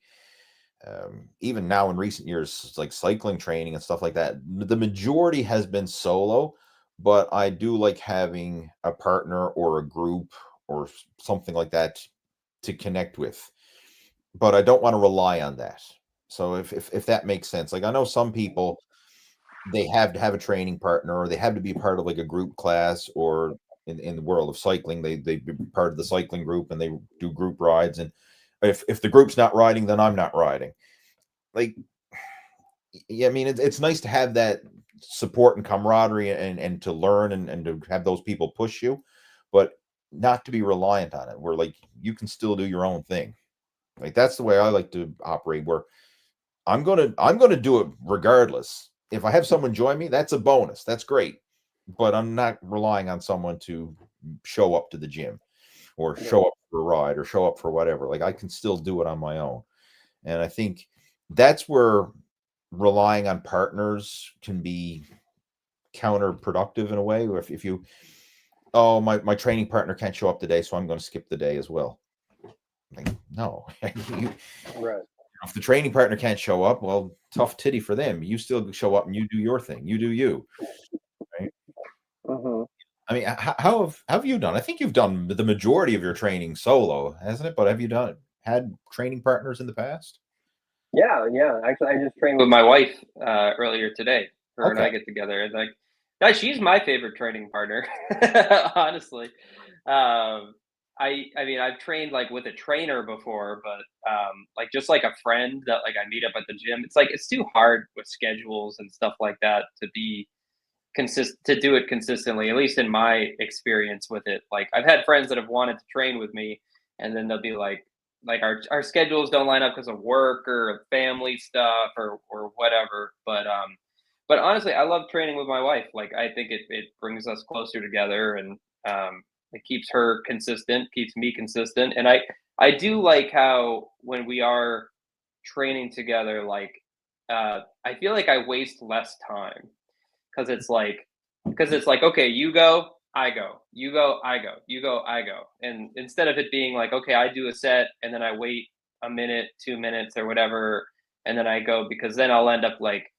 even now in recent years, it's like cycling training and stuff like that, the majority has been solo, but I do like having a partner or a group or something like that to connect with, but I don't want to rely on that. So if that makes sense, like I know some people, they have to have a training partner or they have to be part of like a group class, or in the world of cycling, they be part of the cycling group and they do group rides. And if the group's not riding, then I'm not riding. Like, yeah, I mean, it's nice to have that support and camaraderie and to learn and to have those people push you, but not to be reliant on it. Where like you can still do your own thing. Like that's the way I like to operate. Where I'm gonna do it regardless. If I have someone join me, that's a bonus. That's great, but I'm not relying on someone to show up to the gym or show up for a ride or show up for whatever. Like I can still do it on my own. And I think that's where relying on partners can be counterproductive in a way. Where if you, oh, my training partner can't show up today, so I'm going to skip the day as well. Like, no, right. if the training partner can't show up, well, tough titty for them. You still show up and you do your thing. You do you. Right? Hmm. I mean, how have you done? I think you've done the majority of your training solo, hasn't it? But have you had training partners in the past? Yeah, yeah. Actually, I just trained With my wife earlier today. Her and Okay. I get together, and like, she's my favorite training partner. Honestly, um, I mean, I've trained like with a trainer before, but like just like a friend that like I meet up at the gym. It's like it's too hard with schedules and stuff like that to be to do it consistently. At least in my experience with it, like I've had friends that have wanted to train with me, and then they'll be like our schedules don't line up because of work or family stuff or whatever. But honestly, I love training with my wife. Like I think it brings us closer together, and it keeps her consistent, keeps me consistent, and I do like how when we are training together, like I feel like I waste less time because it's like okay, you go, I go, you go, I go, you go, I go, and instead of it being like okay, I do a set and then I wait a minute, 2 minutes or whatever, and then I go because then I'll end up like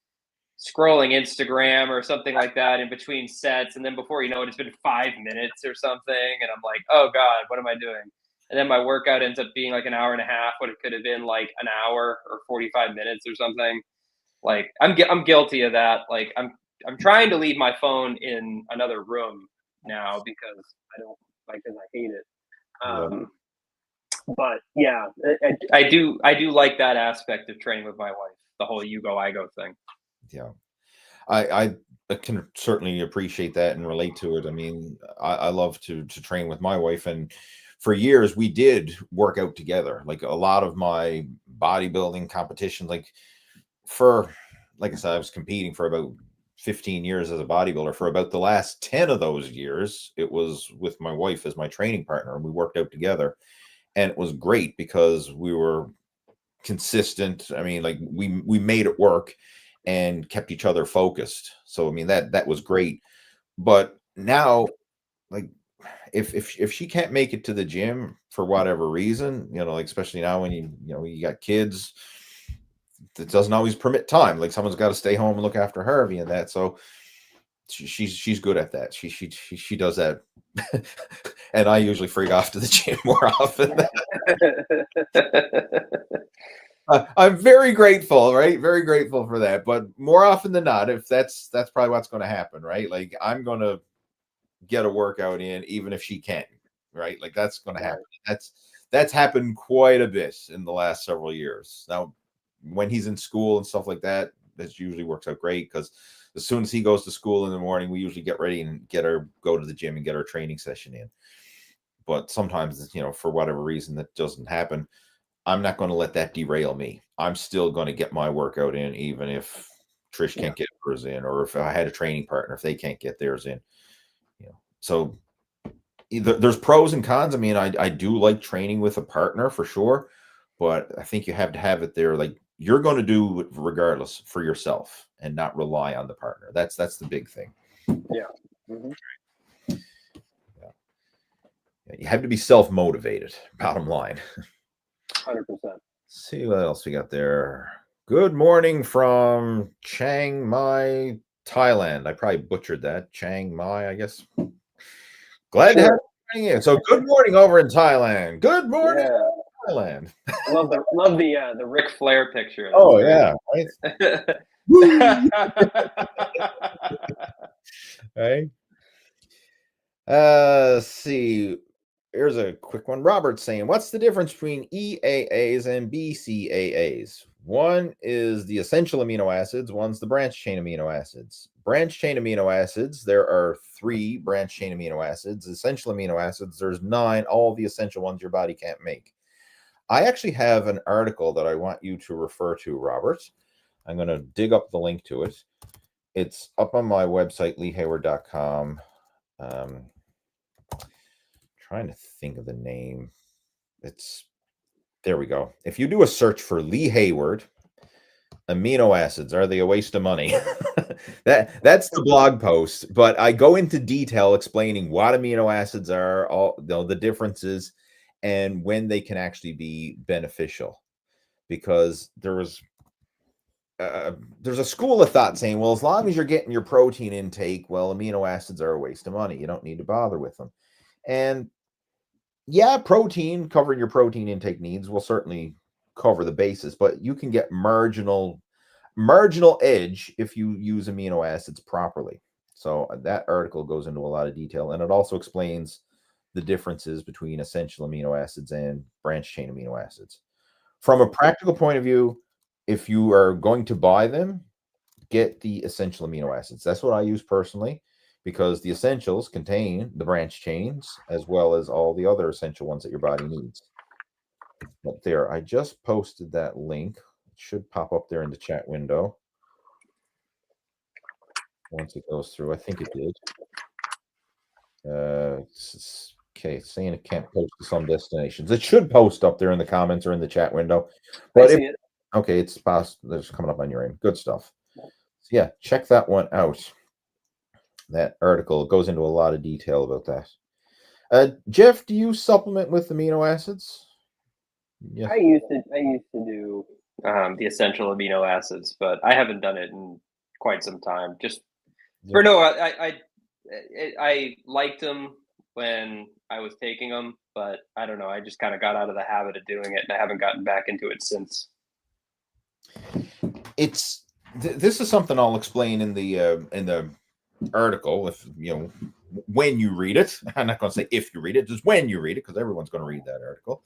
scrolling Instagram or something like that in between sets, and then before you know it, it's been 5 minutes or something, and I'm like, oh god, what am I doing? And then my workout ends up being like an hour and a half when it could have been like an hour or 45 minutes or something. Like I'm guilty of that. Like I'm trying to leave my phone in another room now because I don't like because I hate it. Yeah. But yeah, I do like that aspect of training with my wife, the whole you go I go thing. Yeah. I can certainly appreciate that and relate to it. I mean, I love to train with my wife, and for years we did work out together. Like a lot of my bodybuilding competitions, like I said, I was competing for about 15 years as a bodybuilder. For about the last 10 of those years, it was with my wife as my training partner, and we worked out together. And it was great because we were consistent. I mean, like we made it work and kept each other focused. So I mean that was great. But now, like if she can't make it to the gym for whatever reason, like especially now when you got kids, that doesn't always permit time. Like someone's got to stay home and look after Harvey and that. So she's good at that. She does that, and I usually freak off to the gym more often. I'm very grateful, right? Very grateful for that. But more often than not, if that's probably what's going to happen, right? Like I'm going to get a workout in, even if she can't, right? Like that's going to happen. That's happened quite a bit in the last several years. Now, when he's in school and stuff like that, that usually works out great because as soon as he goes to school in the morning, we usually get ready and go to the gym and get our training session in. But sometimes, for whatever reason, that doesn't happen. I'm not going to let that derail me. I'm still going to get my workout in, even if Trish can't get hers in, or if I had a training partner, if they can't get theirs in. So there's pros and cons. I mean, I do like training with a partner for sure, but I think you have to have it there. Like you're going to do it regardless for yourself and not rely on the partner. That's the big thing. Yeah. Mm-hmm. You have to be self-motivated, bottom line. 100%. See what else we got there. Good morning from Chiang Mai, Thailand. I probably butchered that. Chiang Mai, I guess. Glad to have you in. So good morning over in Thailand. Good morning, Thailand. Love the Ric Flair picture. Oh yeah, right. Let's see. Here's a quick one. Robert's saying, what's the difference between EAAs and BCAAs? One is the essential amino acids, one's the branch chain amino acids. Branch chain amino acids, there are 3 branch chain amino acids. Essential amino acids, there's 9, all the essential ones your body can't make. I actually have an article that I want you to refer to, Robert. I'm going to dig up the link to it. It's up on my website, leehayward.com. Trying to think of the name. There we go. If you do a search for Lee Hayward, amino acids, are they a waste of money? That's the blog post, but I go into detail explaining what amino acids are, all the differences, and when they can actually be beneficial. Because there's a school of thought saying, well, as long as you're getting your protein intake, well, amino acids are a waste of money. You don't need to bother with them. And yeah, protein, covering your protein intake needs will certainly cover the basis, but you can get marginal edge if you use amino acids properly. So that article goes into a lot of detail, and it also explains the differences between essential amino acids and branch chain amino acids. From a practical point of view, if you are going to buy them, get the essential amino acids. That's what I use personally, because the essentials contain the branch chains as well as all the other essential ones that your body needs. But there, I just posted that link. It should pop up there in the chat window once it goes through. I think it did. Okay, it's saying it can't post to some destinations. It should post up there in the comments or in the chat window. But I see it. okay, it's possible. It's coming up on your aim. Good stuff. So yeah, check that one out. That article goes into a lot of detail about that. Jeff, do you supplement with amino acids? Yes. I used to do the essential amino acids, but I haven't done it in quite some time. Or no, I liked them when I was taking them, but I don't know. I just kind of got out of the habit of doing it, and I haven't gotten back into it since. This is something I'll explain in the article, if when you read it. I'm not going to say if you read it, just when you read it, because everyone's going to read that article.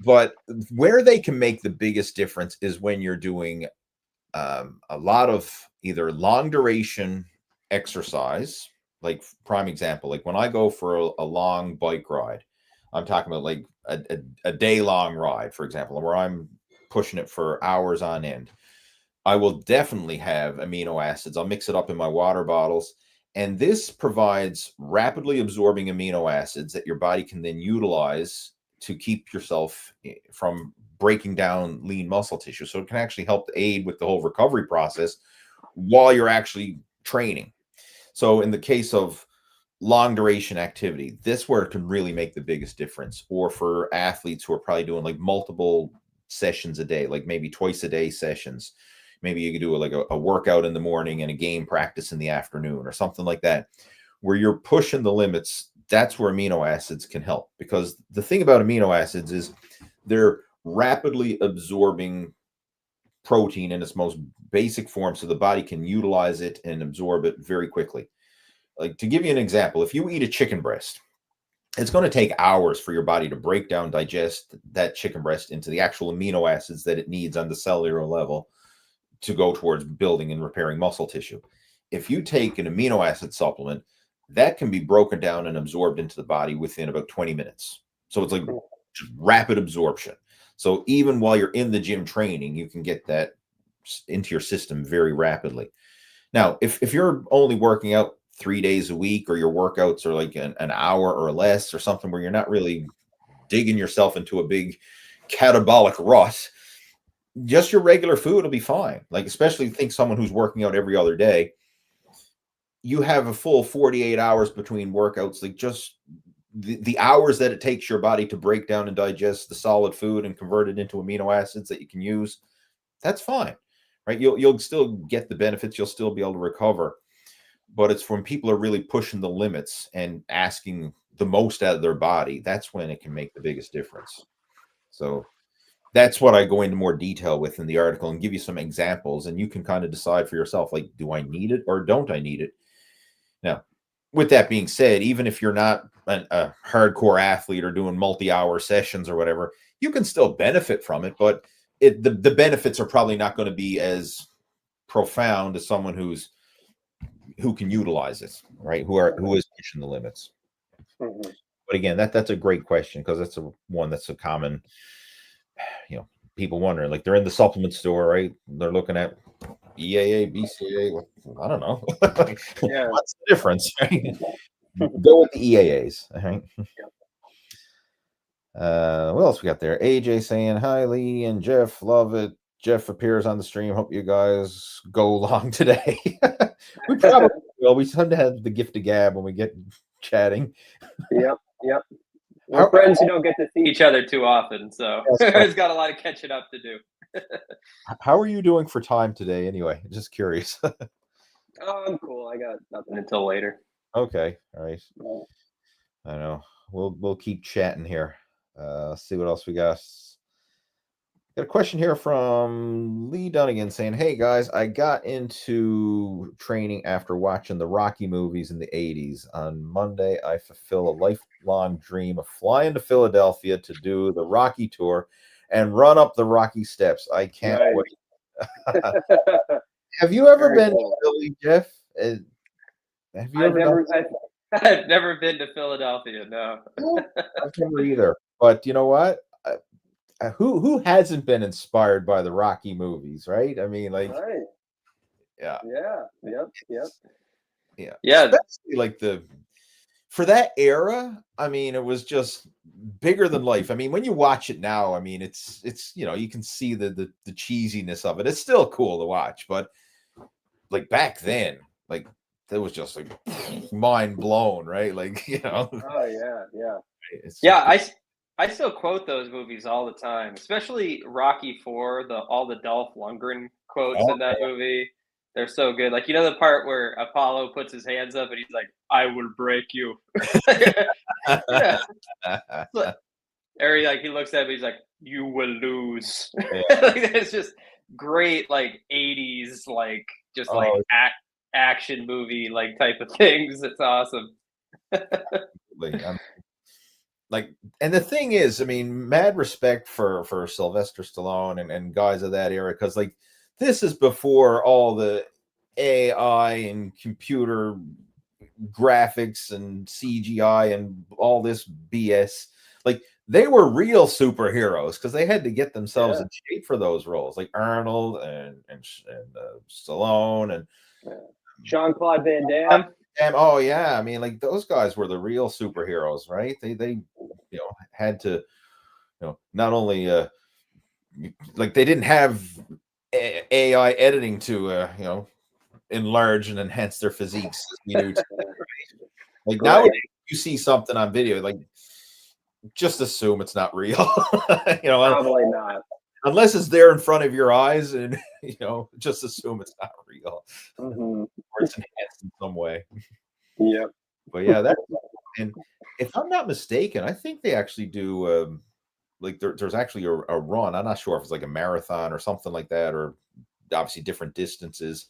But where they can make the biggest difference is when you're doing a lot of either long duration exercise, like prime example, like when I go for a long bike ride, I'm talking about like a day long ride, for example, where I'm pushing it for hours on end. I will definitely have amino acids. I'll mix it up in my water bottles. And this provides rapidly absorbing amino acids that your body can then utilize to keep yourself from breaking down lean muscle tissue. So it can actually help aid with the whole recovery process while you're actually training. So in the case of long duration activity, this where it can really make the biggest difference. Or for athletes who are probably doing like multiple sessions a day, like maybe twice a day sessions. Maybe you could do like a workout in the morning and a game practice in the afternoon or something like that, where you're pushing the limits. That's where amino acids can help, because the thing about amino acids is they're rapidly absorbing protein in its most basic form, so the body can utilize it and absorb it very quickly. Like, to give you an example, if you eat a chicken breast, it's going to take hours for your body to break down, digest that chicken breast into the actual amino acids that it needs on the cellular level to go towards building and repairing muscle tissue. If you take an amino acid supplement, that can be broken down and absorbed into the body within about 20 minutes. So it's like rapid absorption. So even while you're in the gym training, you can get that into your system very rapidly. Now, if you're only working out 3 days a week, or your workouts are like an hour or less or something, where you're not really digging yourself into a big catabolic rut, just your regular food will be fine. Like, especially think someone who's working out every other day, you have a full 48 hours between workouts. Like, just the hours that it takes your body to break down and digest the solid food and convert it into amino acids that you can use, that's fine, right? You'll still get the benefits. You'll still be able to recover. But it's when people are really pushing the limits and asking the most out of their body, that's when it can make the biggest difference. So that's what I go into more detail with in the article, and give you some examples, and you can kind of decide for yourself, like, do I need it or don't I need it? Now, with that being said, even if you're not a hardcore athlete or doing multi-hour sessions or whatever, you can still benefit from it, but the benefits are probably not going to be as profound as someone who can utilize it, right? Who is pushing the limits. Mm-hmm. But again, that's a great question, because that's one that's a common, people wondering, like, they're in the supplement store, right? They're looking at EAA, BCAA. I don't know. Yeah. What's the difference, right? Go with the EAAs. Right? What else we got there? AJ saying, hi, Lee and Jeff. Love it. Jeff appears on the stream. Hope you guys go long today. We probably will. We tend to have the gift of gab when we get chatting. Yep. We're friends who don't get to see each other too often, so it's got a lot of catching up to do. How are you doing for time today, anyway? Just curious. Oh, I'm cool. I got nothing until later. Okay, all right. I know. We'll keep chatting here. See what else we got. Got a question here from Lee Dunnigan saying, "Hey guys, I got into training after watching the Rocky movies in the 80s. On Monday, I fulfill a lifelong dream of flying to Philadelphia to do the Rocky tour and run up the Rocky steps. I can't Nice. wait." Have you ever Very been to cool. Philly, Jeff? Have you I've ever done? I've never been to Philadelphia. No. I've never either. But you know what? Who hasn't been inspired by the Rocky movies, right? I mean, like, Right. yeah, Yeah. Yep. Yep. yeah, Yeah. especially like for that era. I mean, it was just bigger than life. I mean, when you watch it now, I mean, it's you can see the cheesiness of it. It's still cool to watch, but like back then, like that was just like mind blown, right? Like Oh yeah. Yeah. it's Yeah, just I still quote those movies all the time, especially Rocky 4, all the Dolph Lundgren quotes oh, in that movie. They're so good. Like, the part where Apollo puts his hands up and he's like, "I will break you." Yeah. Or he looks at me, he's like, "You will lose." yeah. Like, it's just great, like 80s, like just like Oh, action movie like type of things. It's awesome. absolutely. Like, and the thing is, I mean, mad respect for Sylvester Stallone and guys of that era, because like this is before all the AI and computer graphics and CGI and all this BS. Like they were real superheroes because they had to get themselves Yeah. in shape for those roles, like Arnold and Stallone and Yeah. Jean-Claude Van Damme. oh yeah, I mean, like those guys were the real superheroes, right? They had to not only like they didn't have AI editing to enlarge and enhance their physiques as we do today. Like Right. nowadays, you see something on video, like just assume it's not real. Probably not. Unless it's there in front of your eyes, and just assume it's not real Hmm. or it's enhanced in some way. Yep. But yeah, that and if I'm not mistaken, I think they actually do like there's actually a run. I'm not sure if it's like a marathon or something like that, or obviously different distances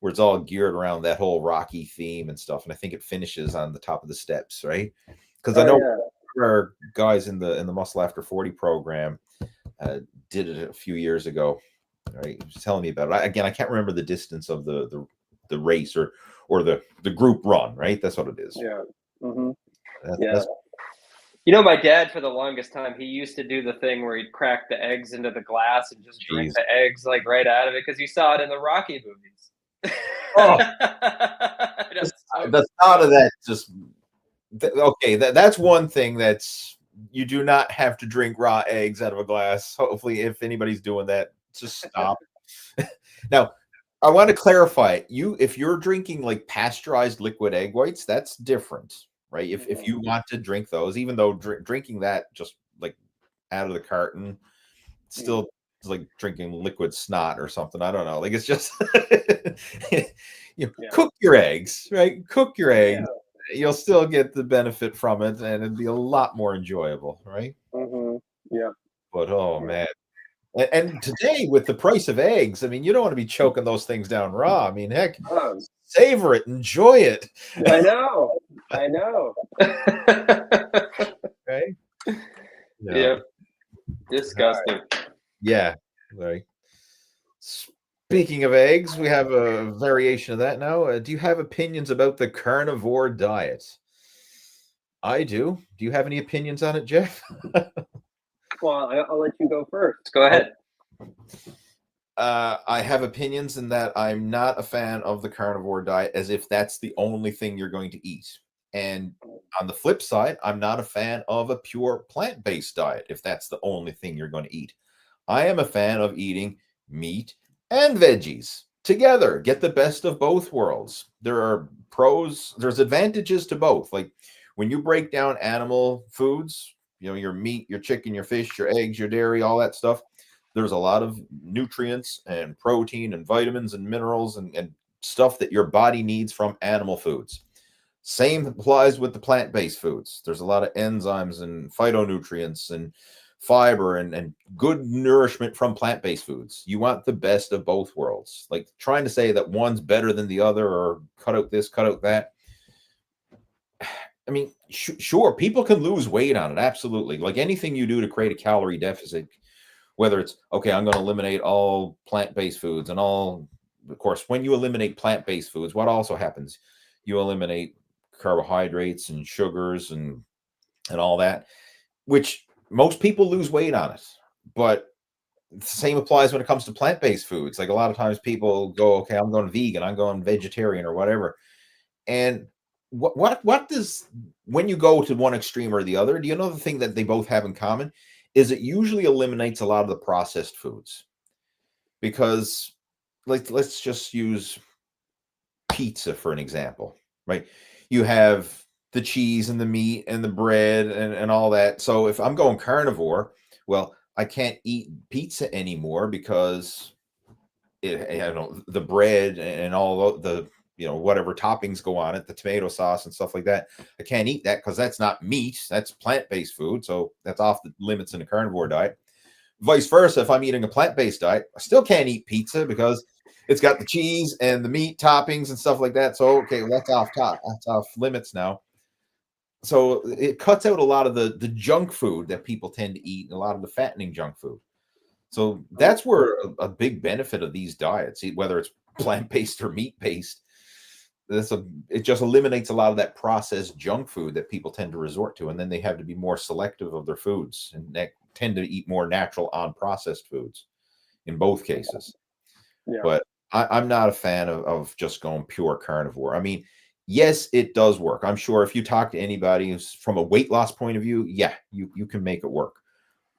where it's all geared around that whole Rocky theme and stuff. And I think it finishes on the top of the steps, right? Because I Oh know yeah. our guys in the Muscle After 40 program did it a few years ago. Right, he was telling me about it. Again, I can't remember the distance of the race or the group run. Right, that's what it is. Yeah. Hmm. Yeah. That's My dad, for the longest time, he used to do the thing where he'd crack the eggs into the glass and just drink jeez. the eggs like right out of it because you saw it in the Rocky movies. Oh, That's so the thought of that just okay. That's one thing that's you do not have to drink raw eggs out of a glass. Hopefully, if anybody's doing that, just stop. Now, I want to clarify. If you're drinking like pasteurized liquid egg whites, that's different, right? If you want to drink those, even though drinking that just like out of the carton, still is like drinking liquid snot or something. I don't know. Like it's just Yeah. cook your eggs, right? Cook your eggs. Yeah. You'll still get the benefit from it, and it'd be a lot more enjoyable, right? Hmm. Yeah. But oh man. And today, with the price of eggs, I mean, you don't want to be choking those things down raw. I mean, heck, Oh, savor it, enjoy it. I know. I know. Right? No. Yep. Disgusting. Yeah. Right. Speaking of eggs, we have a variation of that now. Do you have opinions about the carnivore diet? I do. Do you have any opinions on it, Jeff? Well, I'll let you go first. Go ahead. I have opinions in that I'm not a fan of the carnivore diet as if that's the only thing you're going to eat. And on the flip side, I'm not a fan of a pure plant-based diet if that's the only thing you're going to eat. I am a fan of eating meat and veggies together. Get the best of both worlds. There are pros, there's advantages to both. Like when you break down animal foods, your meat, your chicken, your fish, your eggs, your dairy, all that stuff, there's a lot of nutrients and protein and vitamins and minerals and stuff that your body needs from animal foods. Same applies with the plant-based foods. There's a lot of enzymes and phytonutrients and fiber and good nourishment from plant-based foods. You want the best of both worlds. Like trying to say that one's better than the other or cut out this, cut out that. I mean, sure, people can lose weight on it. Absolutely. Like anything you do to create a calorie deficit, whether it's, okay, I'm going to eliminate all plant-based foods and all, of course, when you eliminate plant-based foods, what also happens? You eliminate carbohydrates and sugars and all that, which most people lose weight on it. But the same applies when it comes to plant-based foods. Like a lot of times people go, okay, I'm going vegan, I'm going vegetarian or whatever. And what does, when you go to one extreme or the other, do you know the thing that they both have in common is it usually eliminates a lot of the processed foods? Because like let's just use pizza for an example, right? You have the cheese and the meat and the bread and all that. So if I'm going carnivore, well, I can't eat pizza anymore because I don't know, the bread and all the whatever toppings go on it, the tomato sauce and stuff like that. I can't eat that because that's not meat. That's plant-based food. So that's off the limits in the carnivore diet. Vice versa, if I'm eating a plant-based diet, I still can't eat pizza because it's got the cheese and the meat toppings and stuff like that. So okay, well, that's off top. That's off limits now. So it cuts out a lot of the junk food that people tend to eat and a lot of the fattening junk food. So that's where a big benefit of these diets, whether it's plant-based or meat-based, it just eliminates a lot of that processed junk food that people tend to resort to. And then they have to be more selective of their foods and tend to eat more natural, unprocessed foods in both cases. Yeah. But I'm not a fan of just going pure carnivore. I mean, yes, it does work. I'm sure if you talk to anybody who's from a weight loss point of view, yeah, you can make it work.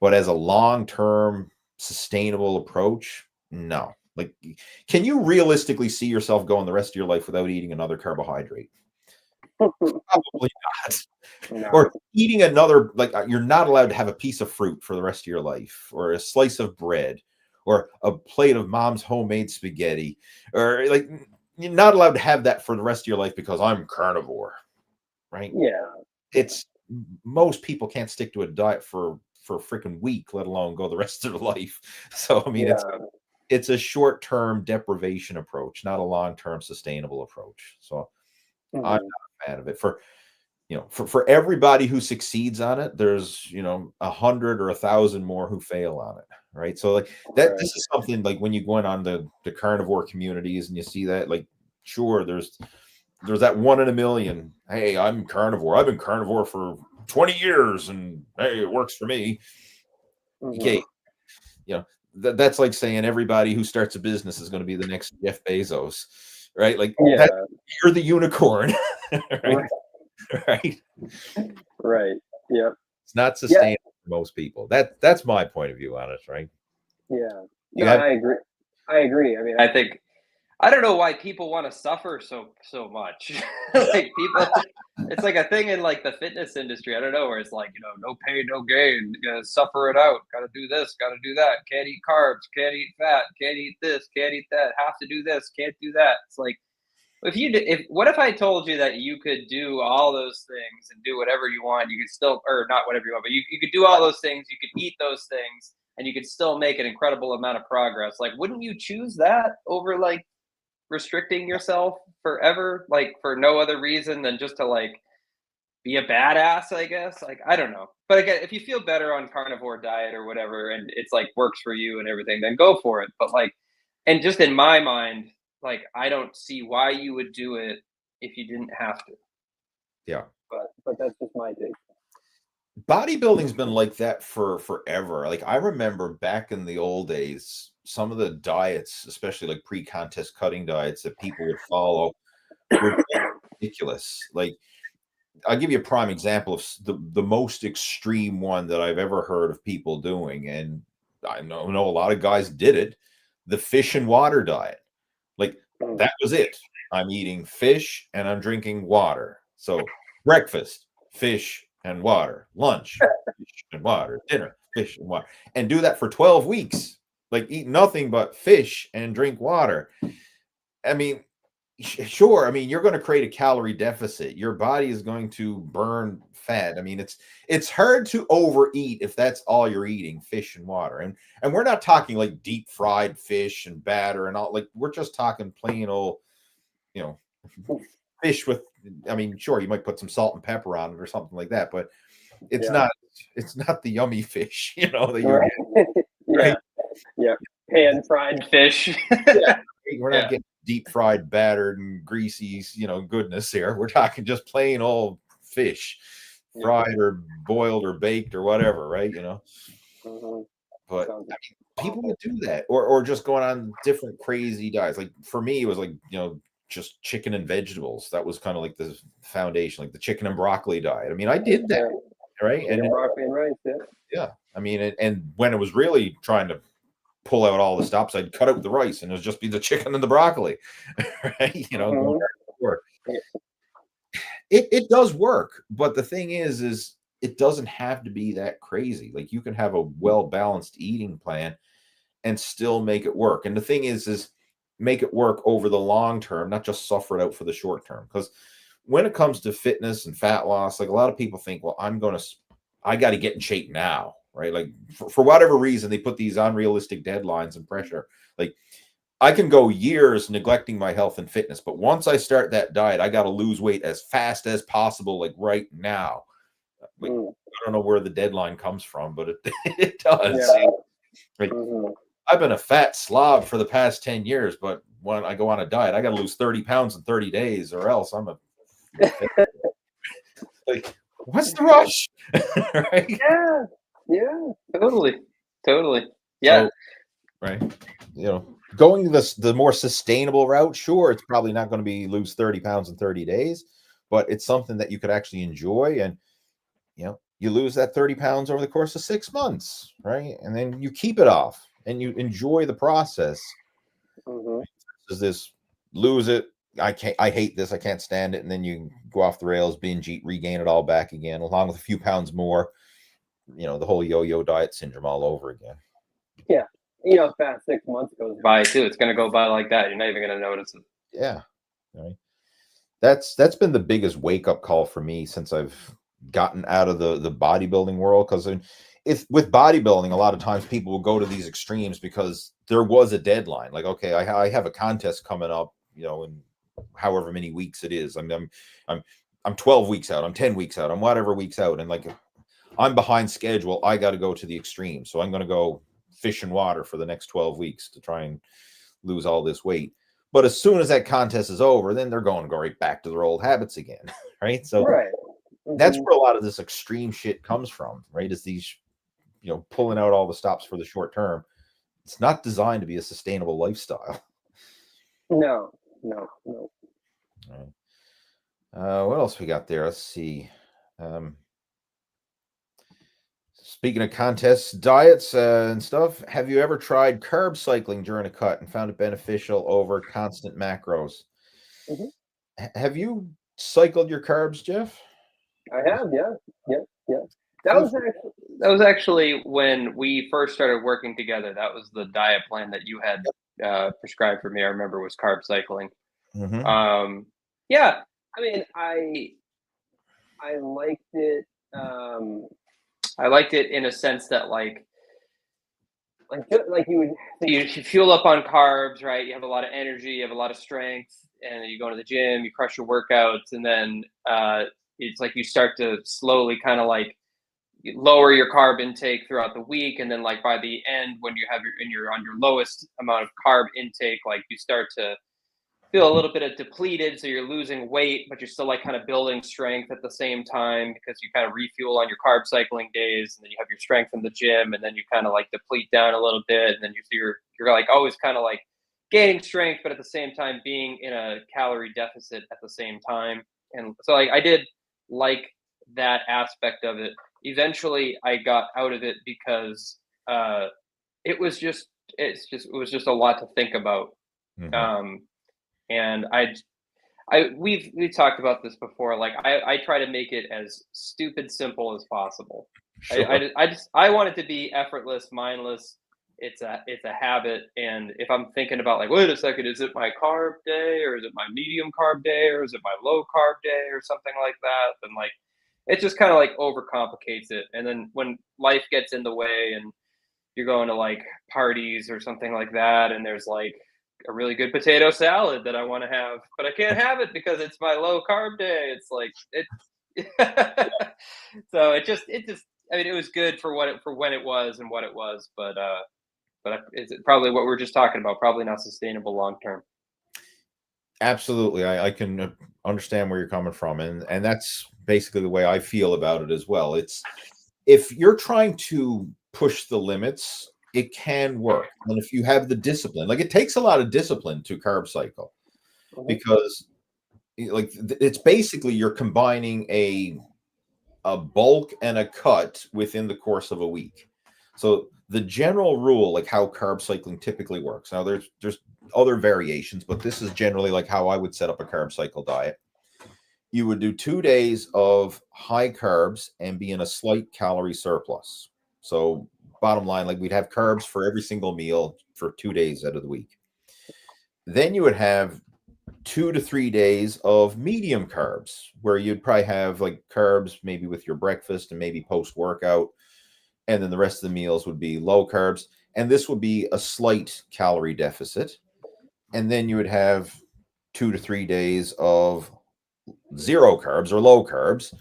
But as a long-term sustainable approach, no. Like, can you realistically see yourself going the rest of your life without eating another carbohydrate? Probably not. No. Or eating another, like you're not allowed to have a piece of fruit for the rest of your life, or a slice of bread, or a plate of mom's homemade spaghetti, or like you're not allowed to have that for the rest of your life because I'm carnivore, right? Yeah. It's most people can't stick to a diet for a freaking week, let alone go the rest of their life. So I mean, Yeah. it's a short-term deprivation approach, not a long-term sustainable approach. So I'm not a fan of it. For everybody who succeeds on it, there's 100 or 1,000 more who fail on it, right? So like that, Right. this is something like when you go in on the carnivore communities and you see that, like, sure, there's that 1 in a million. Hey, I'm carnivore. I've been carnivore for 20 years, and hey, it works for me. Okay, that's like saying everybody who starts a business is going to be the next Jeff Bezos, right? Like Yeah. you're the unicorn, right? Right. Right. Yeah. It's not sustainable for most people. That's my point of view on it, right? Yeah. You No, have I agree. I agree. I mean, I think I don't know why people want to suffer so much. Like people, it's like a thing in like the fitness industry. I don't know where it's like no pain, no gain. You gotta suffer it out. Got to do this. Got to do that. Can't eat carbs. Can't eat fat. Can't eat this. Can't eat that. Have to do this. Can't do that. It's like if what if I told you that you could do all those things and do whatever you want, you could still, or not whatever you want, but you could do all those things, you could eat those things, and you could still make an incredible amount of progress. Like, wouldn't you choose that over like restricting yourself forever, like for no other reason than just to like be a badass, I guess? Like, I don't know. But again, if you feel better on carnivore diet or whatever, and it's like works for you and everything, then go for it. But like, and just in my mind, like I don't see why you would do it if you didn't have to. yeah. but that's just my take. Bodybuilding's been like that for forever. Like I remember back in the old days, some of the diets, especially like pre-contest cutting diets that people would follow were ridiculous. Like I'll give you a prime example of the most extreme one that I've ever heard of people doing, and I know a lot of guys did it. The fish and water diet. Like that was it. I'm eating fish and I'm drinking water. So breakfast, fish and water. Lunch, fish and water. Dinner, fish and water. And do that for 12 weeks. Like eat nothing but fish and drink water. I mean, Sure. I mean, you're going to create a calorie deficit. Your body is going to burn fat. I mean, it's hard to overeat if that's all you're eating, fish and water. And we're not talking like deep fried fish and batter and all. Like we're just talking plain old, you know, fish with. I mean, sure, you might put some salt and pepper on it or something like that, but it's not. It's not the yummy fish, that you're getting. Yeah, Right? yeah. Pan fried Fish. Yeah, we're not Yeah. getting deep fried, battered, and greasy, goodness here. We're talking just plain old fish, fried or boiled or baked or whatever, right? Mhm. But Sounds people would do that, or just going on different crazy diets. Like for me, it was like just chicken and vegetables. That was kind of like the foundation, like the chicken and broccoli diet. I mean, I did that, right? chicken, And broccoli, and rice. Yeah. yeah, I mean, and when it was really trying to pull out all the stops, I'd cut out the rice and it would just be the chicken and the broccoli, right? Going Mhm. back to work. Yeah. It does work, but the thing is it doesn't have to be that crazy. Like you can have a well-balanced eating plan and still make it work. And the thing is make it work over the long term, not just suffer it out for the short term. Because when it comes to fitness and fat loss, like a lot of people think, well, I got to get in shape now, right? Like for whatever reason, they put these unrealistic deadlines and pressure. Like I can go years neglecting my health and fitness, but once I start that diet, I got to lose weight as fast as possible, like right now. Like I don't know where the deadline comes from, but it does. Yeah. Like Mhm. I've been a fat slob for the past 10 years, but when I go on a diet, I got to lose 30 pounds in 30 days or else I'm a like, what's the rush? Right? Yeah. Yeah. Totally. Yeah. So, right. Going the more sustainable route, sure, it's probably not going to be lose 30 pounds in 30 days, but it's something that you could actually enjoy. And, you lose that 30 pounds over the course of 6 months, right? And then you keep it off and you enjoy the process. Mhm. Does this lose it? I hate this. I can't stand it. And then you go off the rails, binge eat, regain it all back again, along with a few pounds more, the whole yo-yo diet syndrome all over again. Yeah. Fast 6 months goes By too. It's gonna go by like that. You're not even gonna notice it. Yeah. Right. That's been the biggest wake-up call for me since I've gotten out of the bodybuilding world. Because if with bodybuilding, a lot of times people will go to these extremes because there was a deadline. Like, okay, I have a contest coming up, in however many weeks it is. I'm 12 weeks out, I'm 10 weeks out, I'm whatever weeks out, and like I'm behind schedule, I got to go to the extreme. So I'm going to go fish and water for the next 12 weeks to try and lose all this weight. But as soon as that contest is over, then they're going to go right back to their old habits again, right? So right. that's Mhm. where a lot of this extreme shit comes from, right? Is these, pulling out all the stops for the short term. It's not designed to be a sustainable lifestyle. No. Right. What else we got there? Let's see. Speaking of contests, diets, and stuff, have you ever tried carb cycling during a cut and found it beneficial over constant macros? Mhm. Have you cycled your carbs, Jeff? I have. Yeah. Yeah. Yeah. Good. That was actually when we first started working together. That was the diet plan that you had prescribed for me. I remember was carb cycling. Mhm. Yeah, I mean, I liked it. Um, I liked it in a sense that like you would you fuel up on carbs, right? You have a lot of energy, you have a lot of strength, and you go to the gym, you crush your workouts, and then it's like you start to slowly kind of like lower your carb intake throughout the week, and then like by the end, when you're on your lowest amount of carb intake, like you start to feel a little bit of depleted, so you're losing weight, but you're still like kind of building strength at the same time because you kind of refuel on your carb cycling days, and then you have your strength in the gym, and then you kind of like deplete down a little bit, and then you're like always kind of like gaining strength, but at the same time being in a calorie deficit at the same time. And so like I did like that aspect of it. Eventually, I got out of it because it was just it was just a lot to think about. Mhm. Um, and we've talked about this before. Like I try to make it as stupid simple as possible. Sure. I want it to be effortless, mindless. it's a habit. And if I'm thinking about like, wait a second, is it my carb day, or is it my medium carb day, or is it my low carb day, or something like that, then like it just kind of like overcomplicates it. And then when life gets in the way and you're going to like parties or something like that, and there's like a really good potato salad that I want to have, but I can't have it because it's my low carb day. It's like it. So it just I mean, it was good for what it for when it was and what it was, but it's probably what we're just talking about. Probably not sustainable long term. Absolutely. I can understand where you're coming from. And that's basically the way I feel about it as well. It's if you're trying to push the limits, it can work. And if you have the discipline, like it takes a lot of discipline to carb cycle because like it's basically you're combining a bulk and a cut within the course of a week. So the general rule, like how carb cycling typically works. Now there's other variations, but this is generally like how I would set up a carb cycle diet. You would do 2 days of high carbs and be in a slight calorie surplus. So bottom line, like we'd have carbs for every single meal for 2 days out of the week. Then you would have 2 to 3 days of medium carbs, where you'd probably have like carbs maybe with your breakfast and maybe post workout. And then the rest of the meals would be low carbs. And this would be a slight calorie deficit. And then you would have 2 to 3 days of zero carbs or low carbs,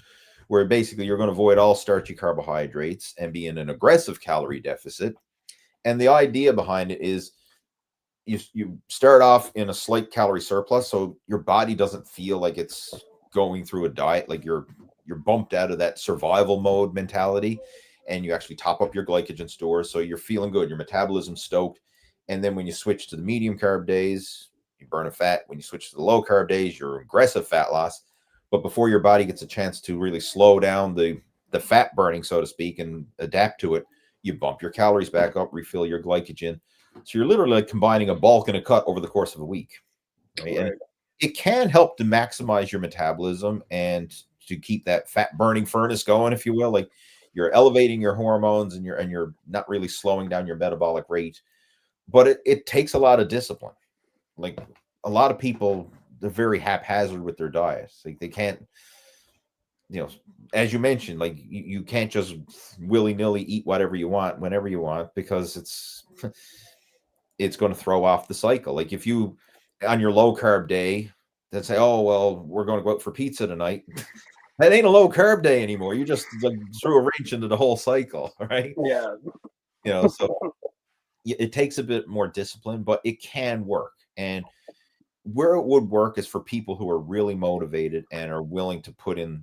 where basically you're going to avoid all starchy carbohydrates and be in an aggressive calorie deficit. And the idea behind it is you start off in a slight calorie surplus, so your body doesn't feel like it's going through a diet, like you're bumped out of that survival mode mentality, and you actually top up your glycogen stores, so you're feeling good, your metabolism's stoked. And then when you switch to the medium carb days, you burn a fat. When you switch to the low carb days, you're aggressive fat loss. But before your body gets a chance to really slow down the fat burning, so to speak, and adapt to it, you bump your calories back up, refill your glycogen. So you're literally like combining a bulk and a cut over the course of a week. Right? And it can help to maximize your metabolism and to keep that fat burning furnace going, if you will. Like you're elevating your hormones and you're not really slowing down your metabolic rate. But it takes a lot of discipline. Like a lot of people, they're very haphazard with their diets. Like they can't, as you mentioned, like you can't just willy-nilly eat whatever you want whenever you want, because it's going to throw off the cycle. Like if you on your low carb day then say, oh well, we're going to go out for pizza tonight, that ain't a low carb day anymore. You just like threw a wrench into the whole cycle, right? Yeah. So it takes a bit more discipline, but it can work. And where it would work is for people who are really motivated and are willing to put in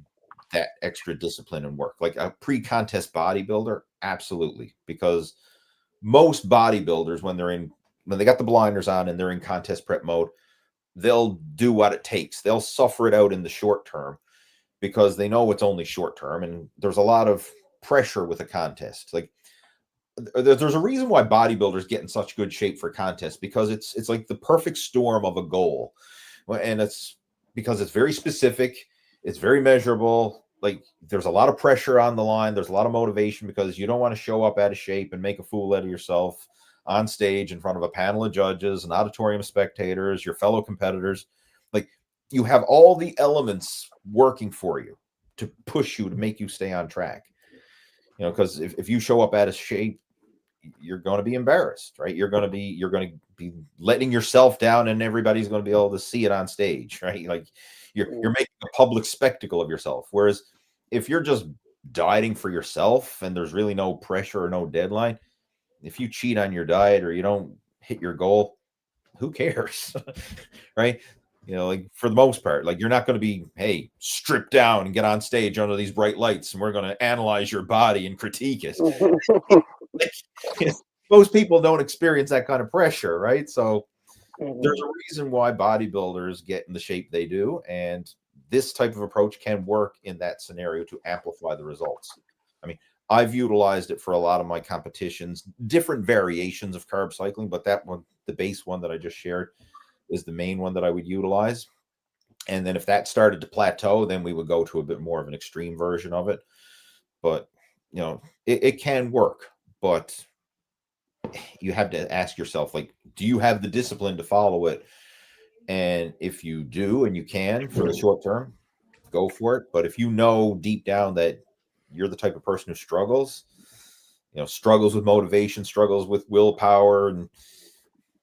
that extra discipline and work. Like a pre-contest bodybuilder, absolutely, because most bodybuilders, when they got the blinders on and they're in contest prep mode, they'll do what it takes. They'll suffer it out in the short term because they know it's only short term, and there's a lot of pressure with a contest. Like there's a reason why bodybuilders get in such good shape for contests, because it's like the perfect storm of a goal. And it's because it's very specific, it's very measurable. Like there's a lot of pressure on the line, there's a lot of motivation, because you don't want to show up out of shape and make a fool out of yourself on stage in front of a panel of judges, an auditorium of spectators, your fellow competitors. Like you have all the elements working for you to push you, to make you stay on track. Because if you show up out of shape, you're going to be embarrassed, right? You're going to be letting yourself down, and everybody's going to be able to see it on stage, right? Like you're making a public spectacle of yourself. Whereas if you're just dieting for yourself and there's really no pressure or no deadline, if you cheat on your diet or you don't hit your goal, who cares? Right? Like for the most part, like you're not going to be, hey, strip down and get on stage under these bright lights and we're going to analyze your body and critique it. Like, most people don't experience that kind of pressure, right? So there's a reason why bodybuilders get in the shape they do, and this type of approach can work in that scenario to amplify the results. I mean, I've utilized it for a lot of my competitions, different variations of carb cycling, but that one, the base one that I just shared, is the main one that I would utilize. And then if that started to plateau, then we would go to a bit more of an extreme version of it. But it can work, but you have to ask yourself, like, do you have the discipline to follow it? And if you do and you can for the short term, go for it. But if you know deep down that you're the type of person who struggles, struggles with motivation, struggles with willpower, and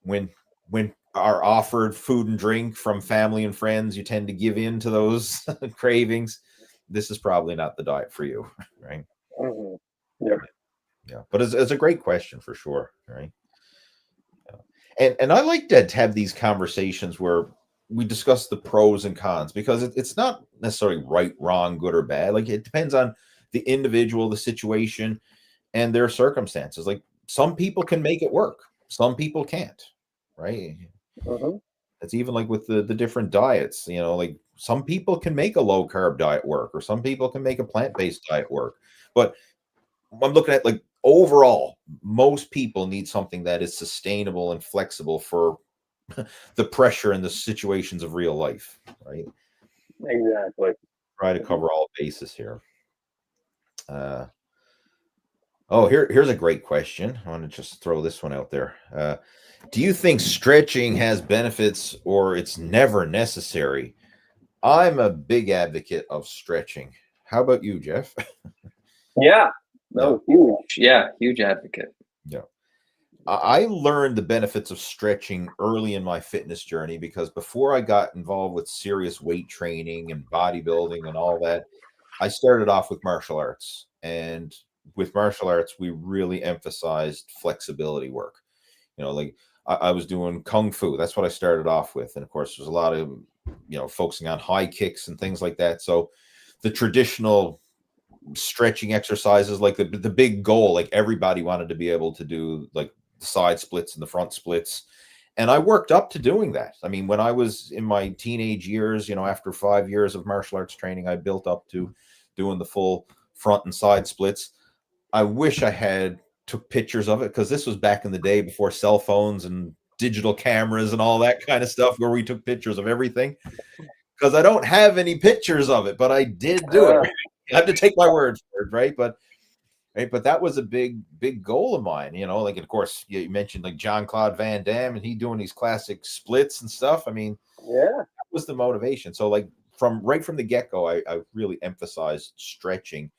when are offered food and drink from family and friends, you tend to give in to those cravings. This is probably not the diet for you, right? Yep. Yeah, but it's a great question for sure, right? And I like to have these conversations where we discuss the pros and cons, because it's not necessarily right, wrong, good or bad. Like, it depends on the individual, the situation, and their circumstances. Like, some people can make it work, some people can't, right? It's even like with the different diets, like some people can make a low carb diet work, or some people can make a plant-based diet work. But I'm looking at, like, overall, most people need something that is sustainable and flexible for the pressure and the situations of real life, right? Exactly. Try to cover all bases here. Here's a great question. I want to just throw this one out there. Do you think stretching has benefits, or it's never necessary? I'm a big advocate of stretching. How about you, Jeff? Yeah. Yeah. No, huge. Yeah, huge advocate. Yeah. I learned the benefits of stretching early in my fitness journey, because before I got involved with serious weight training and bodybuilding and all that, I started off with martial arts. And with martial arts, we really emphasized flexibility work. Like, I was doing kung fu. That's what I started off with. And of course, there's a lot of, focusing on high kicks and things like that. So the traditional stretching exercises, like the big goal, like everybody wanted to be able to do, like, the side splits and the front splits. And I worked up to doing that. I mean, when I was in my teenage years, after 5 years of martial arts training, I built up to doing the full front and side splits. I wish I had took pictures of it, because this was back in the day before cell phones and digital cameras and all that kind of stuff, where we took pictures of everything. Because I don't have any pictures of it, but I did do it. I have to take my word for it, right? But that was a big goal of mine. Like, of course, you mentioned, like, Jean-Claude Van Damme, and he doing these classic splits and stuff. I mean, Yeah. that was the motivation. So, like, from the get-go, I really emphasized stretching.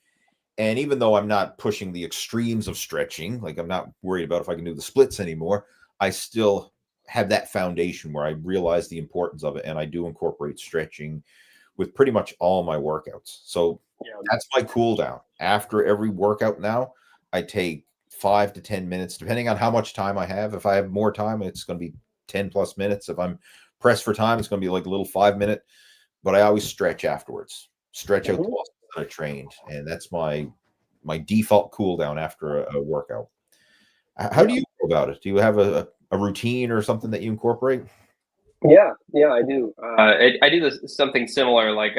And even though I'm not pushing the extremes of stretching, like, I'm not worried about if I can do the splits anymore, I still have that foundation where I realize the importance of it, and I do incorporate stretching with pretty much all my workouts. So Yeah. that's my cool down. After every workout now, I take 5 to 10 minutes, depending on how much time I have. If I have more time, it's going to be 10 plus minutes. If I'm pressed for time, it's going to be like a little 5 minute, but I always stretch afterwards, stretch out the muscles that I trained. And that's my default cool down after a workout. How do you go about it? Do you have a routine or something that you incorporate? Yeah. Yeah, I do. I do something similar. Like,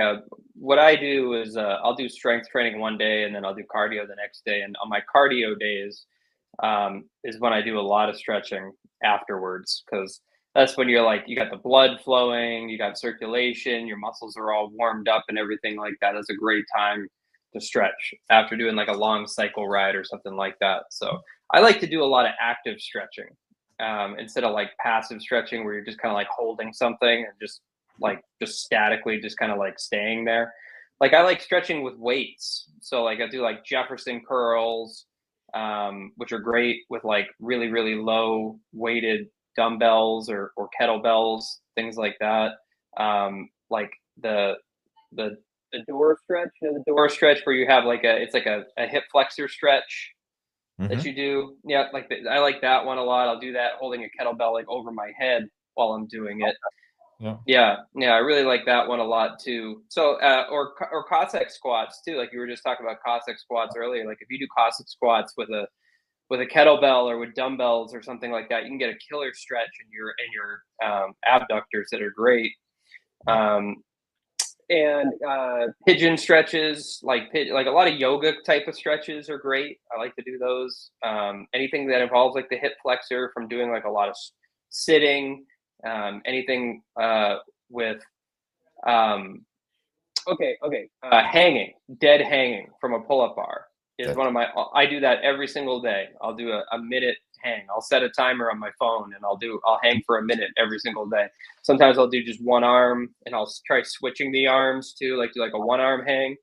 what I do is, I'll do strength training one day, and then I'll do cardio the next day. And on my cardio days, is when I do a lot of stretching afterwards, because that's when you're like, you got the blood flowing, you got circulation, your muscles are all warmed up and everything like that. That's a great time to stretch after doing like a long cycle ride or something like that. So I like to do a lot of active stretching, instead of like passive stretching where you're just kind of like holding something and just statically just kind of like staying there. Like, I like stretching with weights. So, like, I do like Jefferson curls, which are great with like really, really low weighted dumbbells or kettlebells, things like that. Like the the door stretch, the door stretch where you have like it's like a hip flexor stretch that Mm-hmm. you do. Yeah, I like that one a lot. I'll do that holding a kettlebell like over my head while I'm doing it. Yeah. Yeah, I really like that one a lot too. So, or Cossack squats too. Like, you were just talking about Cossack squats earlier. Like, if you do Cossack squats with a kettlebell or with dumbbells or something like that, you can get a killer stretch in your abductors that are great. Um, and pigeon stretches, like a lot of yoga type of stretches are great. I like to do those. Anything that involves like the hip flexor from doing like a lot of sitting, anything with hanging, dead hanging from a pull-up bar is one of my. I do that every single day. I'll do a minute hang. I'll set a timer on my phone and I'll hang for a minute every single day. Sometimes I'll do just one arm and I'll try switching the arms too, like do like a one arm hang.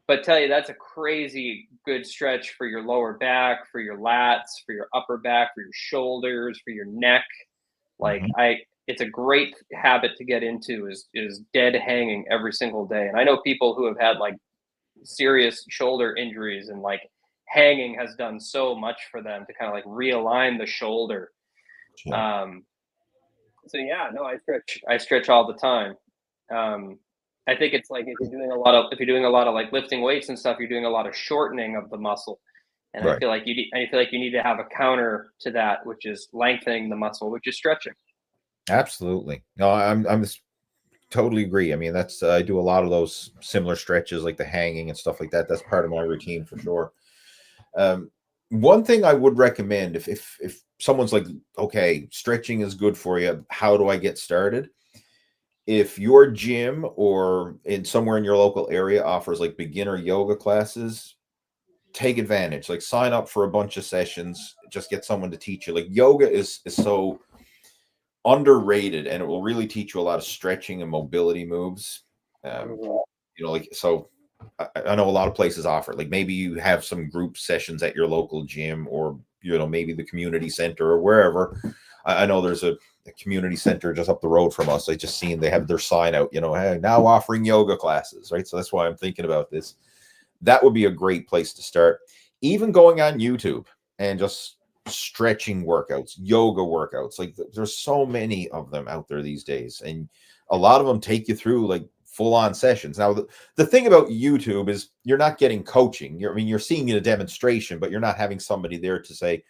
But tell you that's a crazy good stretch for your lower back, for your lats, for your upper back, for your shoulders, for your neck. Like Mhm. it's a great habit to get into is dead hanging every single day. And I know people who have had like serious shoulder injuries, and like hanging has done so much for them to kind of like realign the shoulder. Yeah. So yeah, no, I stretch all the time. um I think it's like if you're doing a lot of like lifting weights and stuff, you're doing a lot of shortening of the muscle. And I Right. feel like you need to have a counter to that, which is lengthening the muscle, which is stretching. Absolutely. No, I'm totally agree. I mean, that's I do a lot of those similar stretches, like the hanging and stuff like that. That's part of my routine for sure. Um, one thing I would recommend if someone's like, okay, stretching is good for you, how do I get started? If your gym or in somewhere in your local area offers like beginner yoga classes, take advantage. Like sign up for a bunch of sessions, just get someone to teach you. Like yoga is so underrated, and it will really teach you a lot of stretching and mobility moves. Um, Mhm. like so I know a lot of places offer like maybe you have some group sessions at your local gym, or maybe the community center or wherever. I know there's a community center just up the road from us. I just seen they have their sign out, hey, now offering yoga classes, right? So that's why I'm thinking about this. That would be a great place to start. Even going on YouTube and just stretching workouts, yoga workouts. Like there's so many of them out there these days, and a lot of them take you through like full on sessions. Now, the thing about YouTube is you're not getting coaching. You're seeing a demonstration, but you're not having somebody there to say,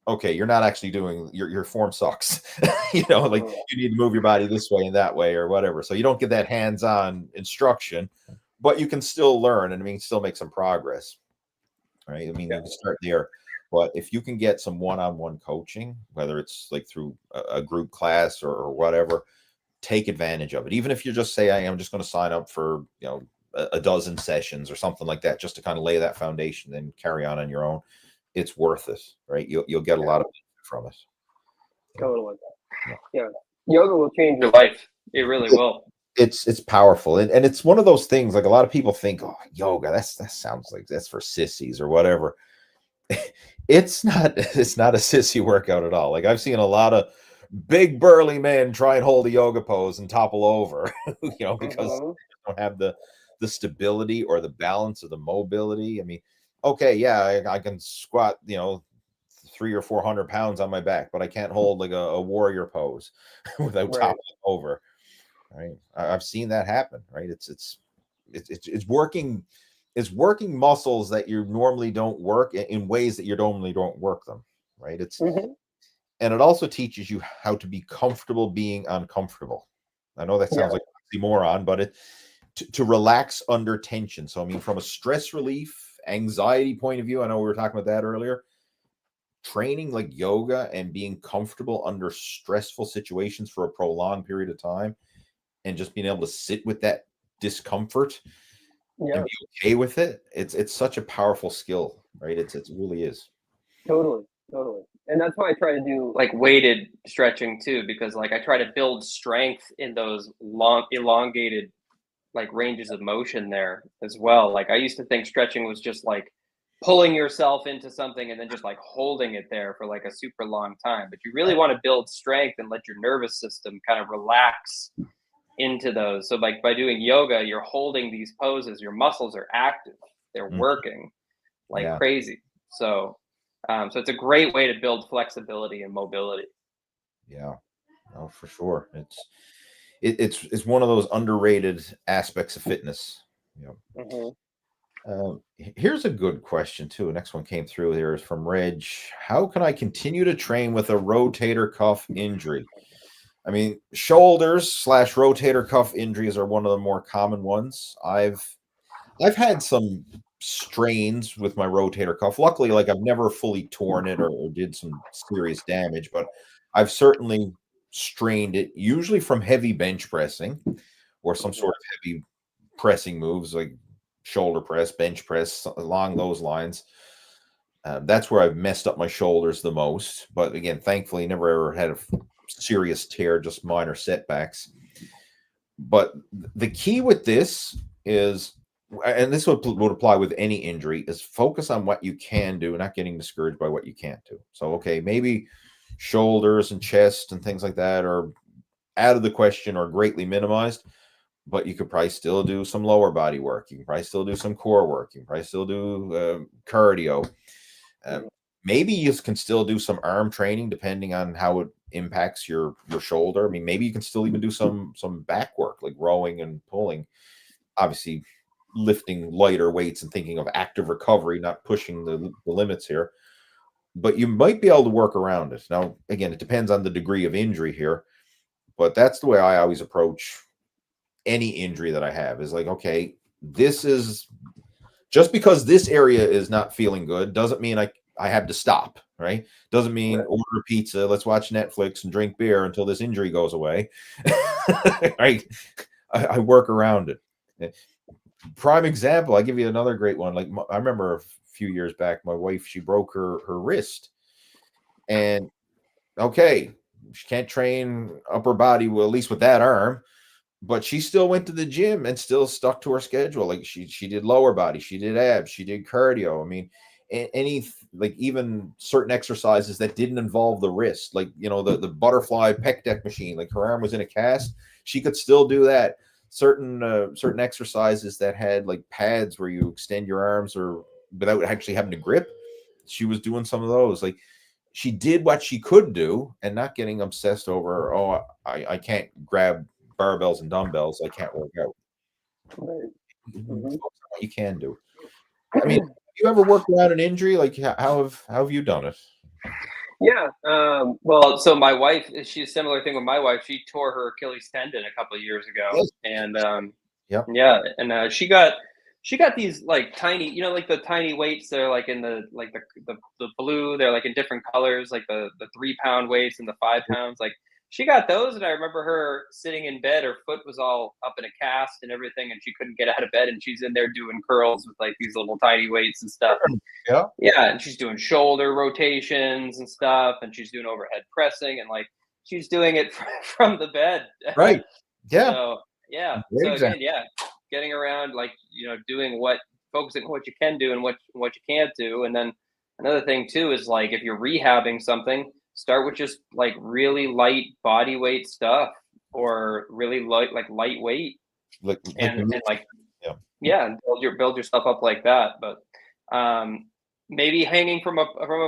okay, you're not actually doing your form sucks. Like Mhm. you need to move your body this way and that way or whatever. So you don't get that hands-on instruction, but you can still learn, and still make some progress. Right. You Yeah. can start there. But if you can get some one-on-one coaching, whether it's like through a group class or whatever, take advantage of it. Even if you just say, I'm just going to sign up for, a dozen sessions or something like that, just to kind of lay that foundation, then carry on your own. It's worth it, right? You'll get a Yeah. lot of benefit from it. Totally. Yeah. Yeah. Yoga will change Your your life. life, it really will. It's powerful, and it's one of those things. Like a lot of people think, oh, yoga, that sounds like that's for sissies or whatever. It's not. It's not a sissy workout at all. Like I've seen a lot of big burly men try and hold a yoga pose and topple over, because Mhm. they don't have the stability or the balance or the mobility. Okay, yeah, I can squat, 300 or 400 pounds on my back, but I can't hold like a warrior pose without Right. toppling over. Right? I've seen that happen. Right? It's working. It's working muscles that you normally don't work in ways that you normally don't work them. Right? Mhm. And it also teaches you how to be comfortable being uncomfortable. I know that Yeah. sounds like an oxymoron, but to relax under tension. So from a stress relief, anxiety point of view, I know we were talking about that earlier. Training like yoga and being comfortable under stressful situations for a prolonged period of time, and just being able to sit with that discomfort and Yeah. be okay with it. It's such a powerful skill, right? It really is. Totally. Totally. And that's why I try to do. Like weighted stretching too, because like I try to build strength in those long elongated like ranges of motion there as well. Like I used to think stretching was just like pulling yourself into something and then just like holding it there for like a super long time. But you really want to build strength and let your nervous system kind of relax into those. So like by doing yoga, you're holding these poses, your muscles are active, they're Mhm. working like Yeah, crazy. So it's a great way to build flexibility and mobility. yeah, no, for sure. It's one of those underrated aspects of fitness. You know. Mhm. Here's a good question too. Next one came through here is from Reg. How can I continue to train with a rotator cuff injury? Shoulders slash rotator cuff injuries are one of the more common ones. I've had some strains with my rotator cuff. Luckily, like I've never fully torn it or did some serious damage, but I've certainly strained it, usually from heavy bench pressing or some Mhm. sort of heavy pressing moves like shoulder press, bench press, along those lines. That's where I've messed up my shoulders the most. But again, thankfully, never ever had a serious tear, just minor setbacks. But the key with this is, and this would apply with any injury, is focus on what you can do, not getting discouraged by what you can't do. So, okay, maybe shoulders and chest and things like that are out of the question or greatly minimized, but you could probably still do some lower body work. You can probably still do some core work. You can probably still do cardio. Maybe you can still do some arm training depending on how it impacts your shoulder. I mean, maybe you can still even do some back work like rowing and pulling. Obviously, lifting lighter weights and thinking of active recovery, not pushing the limits here. But you might be able to work around it. Now, again, it depends on the degree of injury here, but that's the way I always approach any injury that I have. Is like, okay, this is just because this area is not feeling good doesn't mean I have to stop, right? Doesn't mean order pizza, let's watch Netflix and drink beer until this injury goes away. Right? I work around it. Prime example, I give you another great one. Like I remember a few years back, my wife, she broke her wrist. And okay, she can't train upper body, well, at least with that arm, but she still went to the gym and still stuck to her schedule. Like she did lower body, she did abs, she did cardio. I mean, any like even certain exercises that didn't involve the wrist, like the butterfly pec deck machine, like her arm was in a cast, she could still do that. Certain exercises that had like pads where you extend your arms or without actually having to grip, she was doing some of those. Like she did what she could do and not getting obsessed over, oh, I can't grab barbells and dumbbells, I can't work out. Right. Focus on what you can do. I mean, have you ever worked around an injury? Like how have you done it? Yeah. Well, so my wife, she's a similar thing with my wife. She tore her Achilles tendon a couple of years ago, Yes. and Yep. yeah, and she got these like tiny, like the tiny weights. They're like in the blue. They're like in different colors, like the 3 pound weights and the 5 pounds. Like she got those, and I remember her sitting in bed. Her foot was all up in a cast and everything, and she couldn't get out of bed. And she's in there doing curls with like these little tiny weights and stuff. Yeah. Yeah, and she's doing shoulder rotations and stuff, and she's doing overhead pressing, and like she's doing it from the bed. Right. Yeah. So yeah. Great So example. again, yeah, getting around like doing focusing on what you can do and what you can't do, and then another thing too is like if you're rehabbing something, start with just like really light body weight stuff or really lightweight, Like and like yeah. yeah, and build yourself up like that. But maybe hanging from a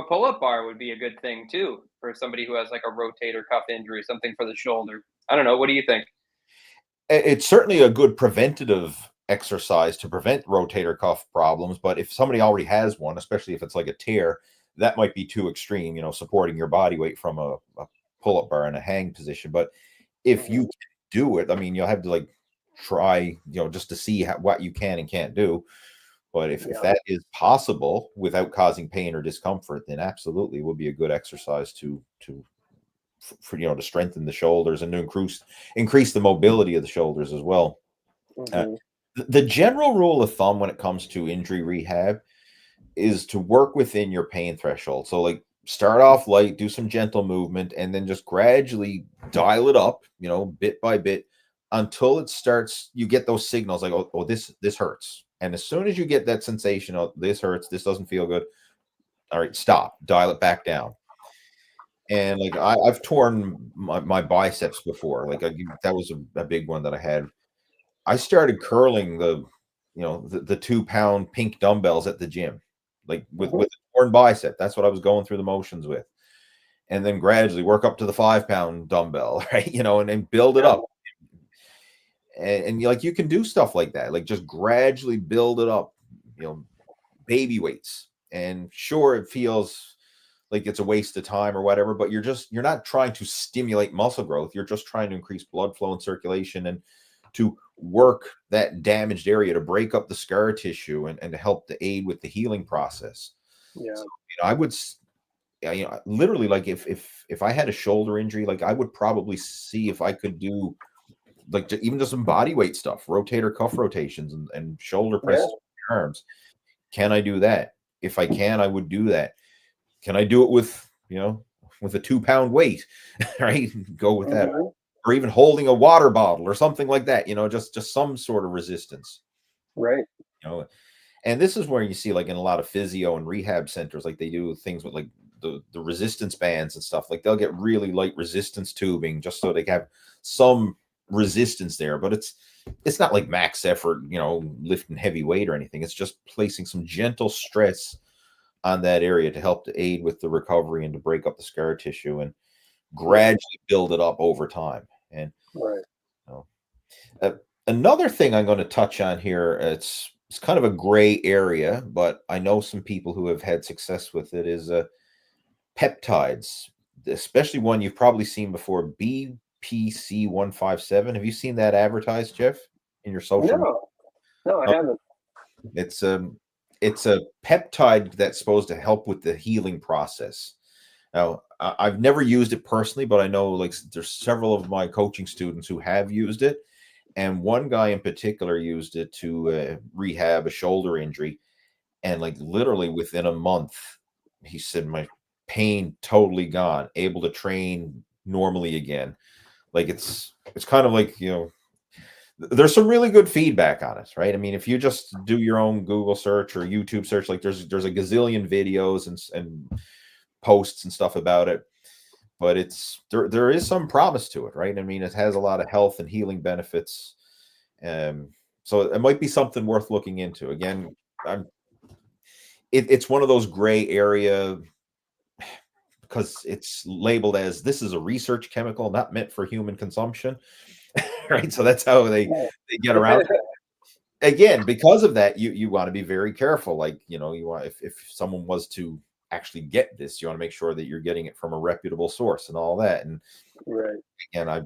pull-up bar would be a good thing too for somebody who has like a rotator cuff injury, something for the shoulder. I don't know. What do you think? It's certainly a good preventative exercise to prevent rotator cuff problems, but if somebody already has one, especially if it's like a tear, that might be too extreme, supporting your body weight from a pull-up bar in a hang position. But if you can do it, I mean, you'll have to like try, just to see what you can and can't do. But if that is possible without causing pain or discomfort, then absolutely it would be a good exercise to to strengthen the shoulders and to increase the mobility of the shoulders as well. The general rule of thumb when it comes to injury rehab is to work within your pain threshold. So like start off light, do some gentle movement, and then just gradually dial it up, bit by bit until it starts, you get those signals like, oh, this hurts. And as soon as you get that sensation of this hurts, this doesn't feel good, all right, stop, dial it back down. And like I've torn my biceps before. Like that was a big one that I had. I started curling the 2 pound pink dumbbells at the gym, like with a torn bicep. That's what I was going through the motions with. And then gradually work up to the 5 pound dumbbell, right? And then build it up. And like you can do stuff like that, like just gradually build it up, baby weights. And sure, it feels like it's a waste of time or whatever, but you're not trying to stimulate muscle growth. You're just trying to increase blood flow and circulation and to work that damaged area, to break up the scar tissue and to help to aid with the healing process. Yeah. So, I would, literally, like if I had a shoulder injury, like I would probably see if I could do like even just some body weight stuff, rotator cuff rotations and shoulder presses with your arms. Can I do that? if I can, I would do that. Can I do it with, with a 2-pound weight, right? Go with that. Mhm. Or even holding a water bottle or something like that, just some sort of resistance, Right. you know. And this is where you see, like, in a lot of physio and rehab centers, like, they do things with, like, the resistance bands and stuff. Like, they'll get really light resistance tubing just so they have some resistance there. But it's not like max effort, lifting heavy weight or anything. It's just placing some gentle stress on that area to help to aid with the recovery and to break up the scar tissue and gradually build it up over time. And Right. uh, another thing I'm going to touch on here, it's kind of a gray area, but I know some people who have had success with it, is peptides, especially one you've probably seen before, BPC-157. Have you seen that advertised, Jeff, in your social media? No, I haven't. It's a peptide that's supposed to help with the healing process. Now, I've never used it personally, but I know, like, there's several of my coaching students who have used it, and one guy in particular used it to rehab a shoulder injury, and, like, literally within a month, he said, my pain totally gone, able to train normally again. Like, it's kind of like, there's some really good feedback on it, right? I mean, if you just do your own Google search or YouTube search, like, there's a gazillion videos and posts and stuff about it, but there is some promise to it, right? I mean, it has a lot of health and healing benefits. So it might be something worth looking into. Again, it's one of those gray area, because it's labeled as, this is a research chemical not meant for human consumption. Right? So that's how they get around it. Again, because of that, you want to be very careful. Like, you want, if someone was to actually get this, you want to make sure that you're getting it from a reputable source and all that. And Right. again, I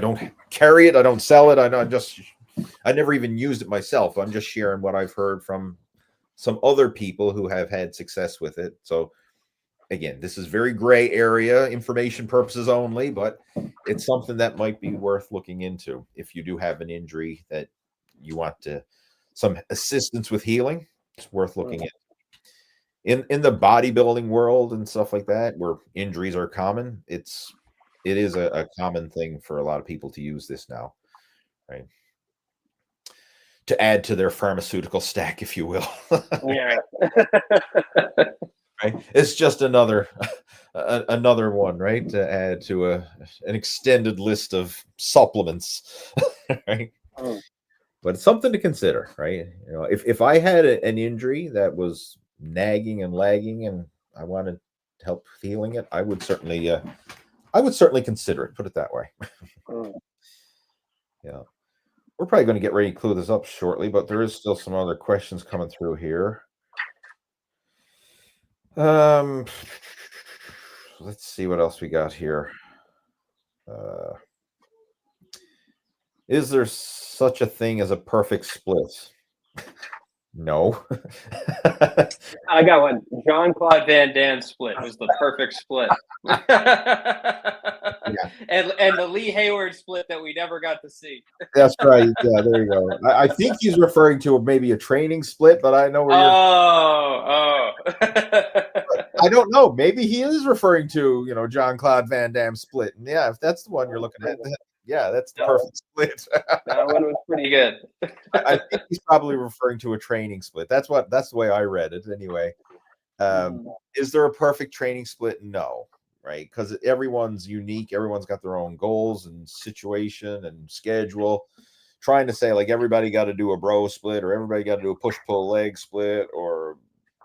don't carry it, I don't sell it, I never even used it myself. I'm just sharing what I've heard from some other people who have had success with it. So again, this is very gray area, information purposes only, but it's something that might be worth looking into if you do have an injury that you want some assistance with healing. It's worth looking at. In the bodybuilding world and stuff like that, where injuries are common, it is a common thing for a lot of people to use this now, right? To add to their pharmaceutical stack, if you will. Yeah. Right? It's just another one, right? To add to an extended list of supplements, right? But it's something to consider, right? If I had an injury that was nagging and lagging, and I wanted help healing it, I would certainly consider it. Put it that way. Yeah. We're probably going to get ready to close this up shortly, but there is still some other questions coming through here. Let's see what else we got here. Is there such a thing as a perfect split? No. I got one. Jean-Claude Van Damme split was the perfect split. And the Lee Hayward split that we never got to see. That's right. Yeah, there you go. I think he's referring to maybe a training split, but I know where you're. Oh. I don't know. Maybe he is referring to, Jean-Claude Van Damme split. And yeah, if that's the one you're looking at, yeah, that's the perfect split. That one was pretty good. I think he's probably referring to a training split. That's the way I read it anyway. Is there a perfect training split? No, right? Because everyone's unique. Everyone's got their own goals and situation and schedule. Trying to say, like, everybody got to do a bro split, or everybody got to do a push-pull leg split, or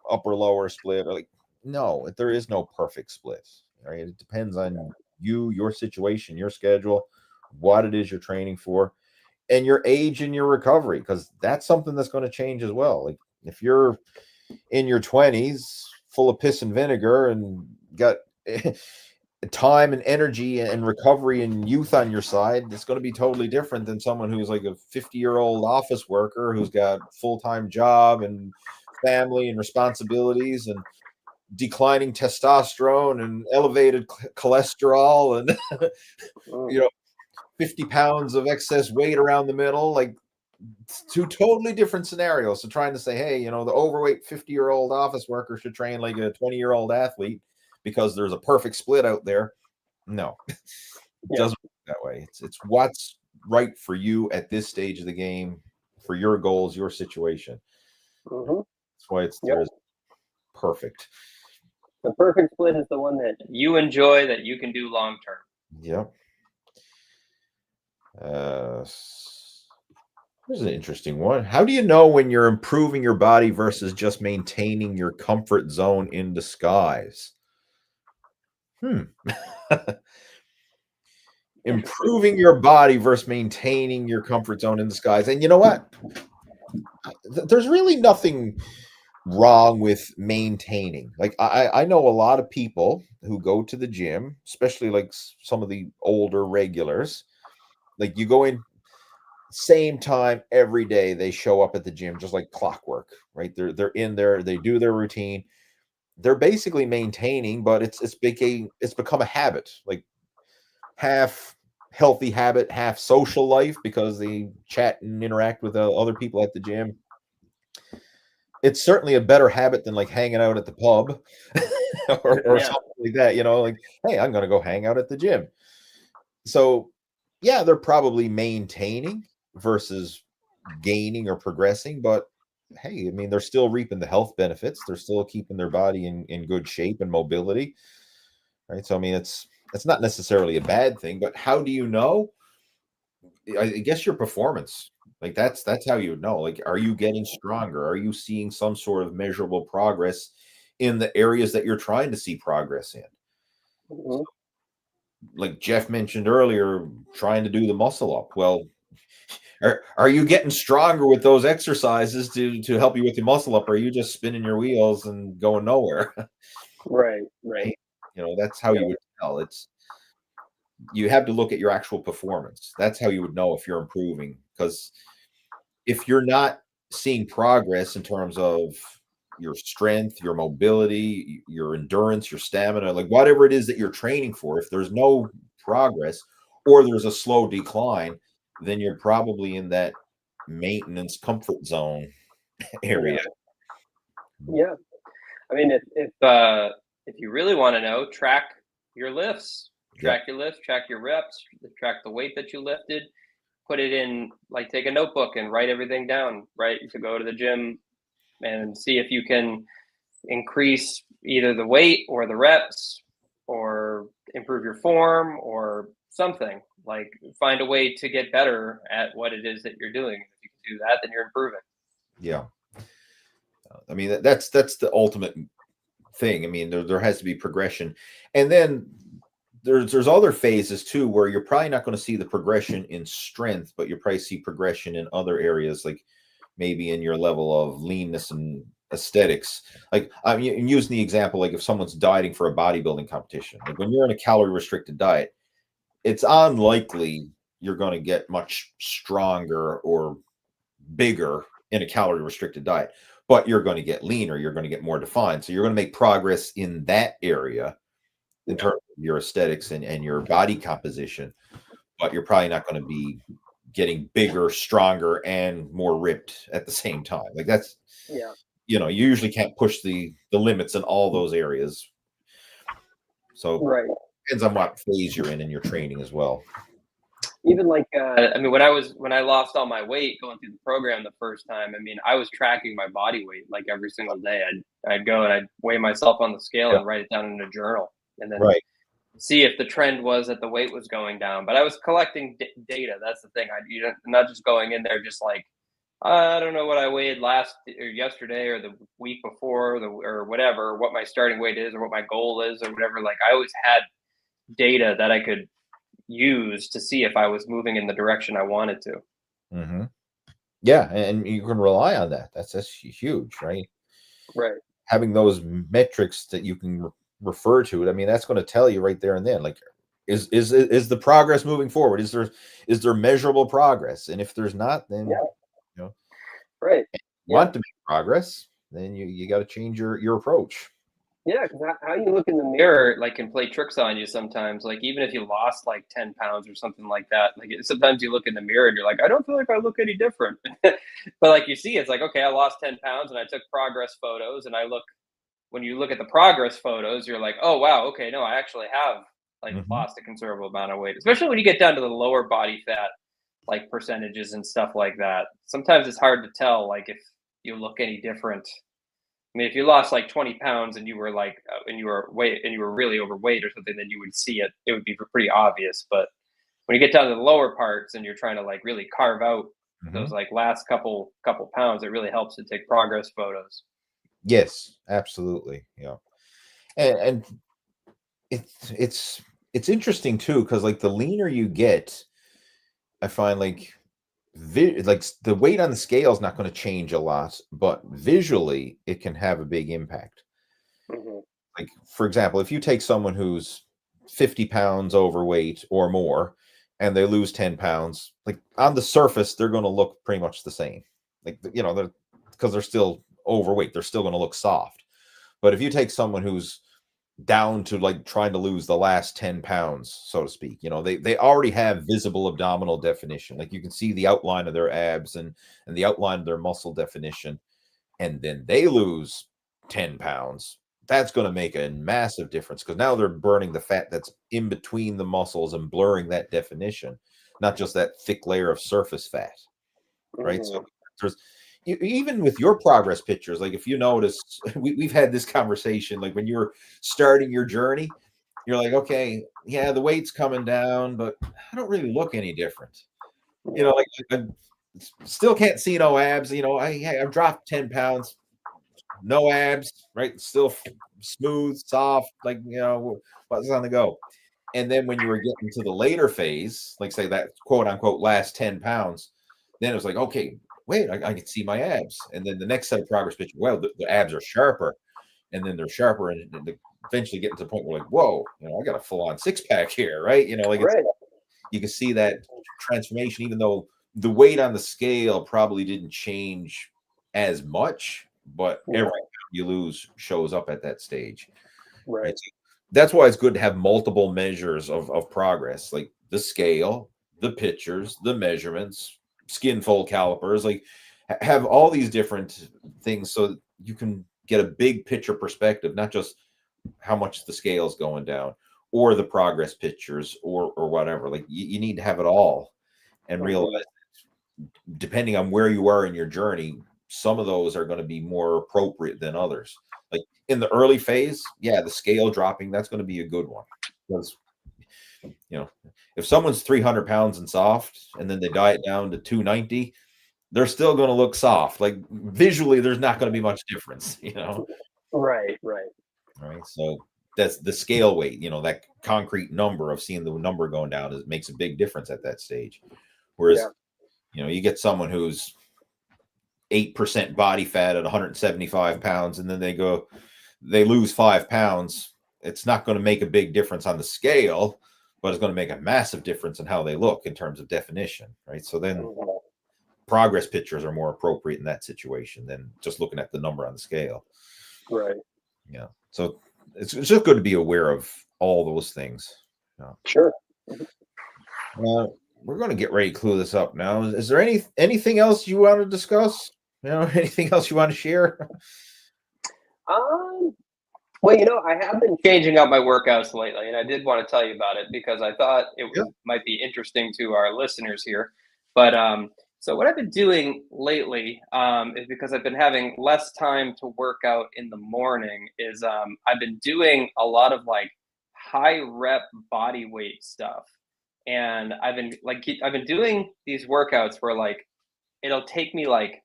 upper-lower split. Like, no, there is no perfect split, right? It depends on you, your situation, your schedule, what it is you're training for, and your age and your recovery, because that's something that's going to change as well. Like, if you're in your 20s, full of piss and vinegar, and got time and energy and recovery and youth on your side, it's going to be totally different than someone who's like a 50-year-old office worker who's got full-time job and family and responsibilities and declining testosterone and elevated cholesterol and 50 pounds of excess weight around the middle. Like, two totally different scenarios. So trying to say, hey, the overweight 50-year-old office worker should train like a 20-year-old athlete because there's a perfect split out there. No, it doesn't work that way. It's what's right for you at this stage of the game, for your goals, your situation. That's why there's perfect. The perfect split is the one that you enjoy, that you can do long term. Yep. Here's an interesting one. How do you know when you're improving your body versus just maintaining your comfort zone in disguise? Improving your body versus maintaining your comfort zone in disguise. And you know what? There's really nothing wrong with maintaining. Like I know a lot of people who go to the gym, especially like some of the older regulars. Like you go in same time every day, they show up at the gym just like clockwork, right? They're in there, they do their routine. They're basically maintaining, but it's become a habit, like half healthy habit, half social life, because they chat and interact with other people at the gym. It's certainly a better habit than like hanging out at the pub or something like that, like, hey, I'm gonna go hang out at the gym. So yeah, they're probably maintaining versus gaining or progressing, but hey, I mean, they're still reaping the health benefits. They're still keeping their body in good shape and mobility, right? So I mean, it's not necessarily a bad thing, but how do you know? I guess your performance, like that's how you would know. Like, are you getting stronger? Are you seeing some sort of measurable progress in the areas that you're trying to see progress in? So, like Jeff mentioned earlier, trying to do the muscle up. Well, are you getting stronger with those exercises to help you with your muscle up? Or are you just spinning your wheels and going nowhere? Right. That's how you would tell. You have to look at your actual performance. That's how you would know if you're improving. Because if you're not seeing progress in terms of your strength, your mobility, your endurance, your stamina, like whatever it is that you're training for, if there's no progress or there's a slow decline, then you're probably in that maintenance comfort zone area. Yeah. I mean, If you really want to know, track your lifts, track your reps, track the weight that you lifted, put it in, like take a notebook and write everything down, right? To go to the gym and see if you can increase either the weight or the reps or improve your form or something. Like find a way to get better at what it is that you're doing. If you can do that, then you're improving. Yeah. I mean, that's the ultimate thing. I mean, there has to be progression. And then there's other phases too where you're probably not going to see the progression in strength, but you probably see progression in other areas, like maybe in your level of leanness and aesthetics. Like I'm using the example, like if someone's dieting for a bodybuilding competition, like when you're in a calorie restricted diet, it's unlikely you're going to get much stronger or bigger in a calorie restricted diet, but you're going to get leaner, you're going to get more defined. So you're going to make progress in that area in terms of your aesthetics and your body composition, but you're probably not going to be getting bigger, stronger, and more ripped at the same time. Like that's, you usually can't push the limits in all those areas. So right. depends on what phase you're in your training as well. Even like, I mean, when I lost all my weight going through the program the first time, I mean, I was tracking my body weight like every single day. I'd go and I'd weigh myself on the scale and write it down in a journal, and then see if the trend was that the weight was going down. But I was collecting data. That's the thing. I'm not just going in there just like, I don't know what I weighed last or yesterday or the week before or whatever, what my starting weight is or what my goal is or whatever. Like I always had data that I could use to see if I was moving in the direction I wanted to. Mm-hmm. Yeah, and you can rely on that. That's huge, right? Right. Having those metrics that you can refer to it. I mean, that's going to tell you right there and then, like, is the progress moving forward? Is there measurable progress? And if there's not, then right. want to make progress, then you got to change your approach. Yeah, because how you look in the mirror, Mirror like can play tricks on you sometimes. Like even if you lost like 10 pounds or something like that, like sometimes you look in the mirror and you're like, I don't feel like I look any different. But like you see, it's like, okay, I lost 10 pounds and I took progress photos, and I look, when you look at the progress photos, you're like, oh wow, okay, no, I actually have like Mhm. lost a considerable amount of weight, especially when you get down to the lower body fat like percentages and stuff like that. Sometimes it's hard to tell like if you look any different. I mean, if you lost like 20 pounds and you were like, and you were really overweight or something, then you would see it. It would be pretty obvious. But when you get down to the lower parts and you're trying to like really carve out those Mhm. like last couple pounds, it really helps to take progress photos. Yes, absolutely. Yeah. And it's interesting too, because like the leaner you get, I find like the weight on the scale is not going to change a lot, but visually it can have a big impact. hmm Like for example, if you take someone who's 50 pounds overweight or more and they lose 10 pounds, like on the surface they're going to look pretty much the same. Like they're because they're still overweight, they're still going to look soft. But if you take someone who's down to like trying to lose the last 10 pounds, so to speak, they already have visible abdominal definition. Like you can see the outline of their abs and the outline of their muscle definition, and then they lose 10 pounds. That's going to make a massive difference because now they're burning the fat that's in between the muscles and blurring that definition, not just that thick layer of surface fat, right? So hmm there's even with your progress pictures, like if you notice, we've had this conversation, like when you're starting your journey, you're like, okay, yeah, the weight's coming down, but I don't really look any different. Yeah. Like I still can't see no abs. I've dropped 10 pounds, no abs, right? Still smooth, soft, like, what's on the go. And then when you were getting to the later phase, like say that quote unquote last 10 pounds, then it was like, okay, wait, I can see my abs. And then the next set of progress pictures, well, the abs are sharper, and then they're sharper, and they eventually getting to the point where like, whoa, I got a full on six pack here, right? Like it's Right. you can see that transformation, even though the weight on the scale probably didn't change as much, but Yeah. every pound you lose shows up at that stage. Right. Right. So that's why it's good to have multiple measures of progress, like the scale, the pictures, the measurements, skin fold calipers, like have all these different things so that you can get a big picture perspective, not just how much the scale's going down or the progress pictures or whatever. Like you need to have it all and realize hmm depending on where you are in your journey, some of those are going to be more appropriate than others. Like in the early phase, yeah, the scale dropping, that's going to be a good one. Because, if someone's 300 pounds and soft and then they diet down to 290, they're still going to look soft. Like visually, there's not going to be much difference. Right. Right. Right. So that's the scale weight, that concrete number of seeing the number going down makes a big difference at that stage. Yeah. Whereas, you get someone who's 8% body fat at 175 pounds, and then they lose 5 pounds. It's not going to make a big difference on the scale, but it's going to make a massive difference in how they look in terms of definition, right? So then hmm progress pictures are more appropriate in that situation than just looking at the number on the scale. Right. Yeah. So it's just good to be aware of all those things. Yeah. Sure. We're going to get ready to clue this up now. Is there anything else you want to discuss? Anything else you want to share? Um. Well, I have been. Changing up my workouts lately, and I did want to tell you about it because I thought it Yeah. might be interesting to our listeners here. But so what I've been doing lately is because I've been having less time to work out in the morning. Is I've been doing a lot of like high rep body weight stuff, and I've been doing these workouts where like it'll take me like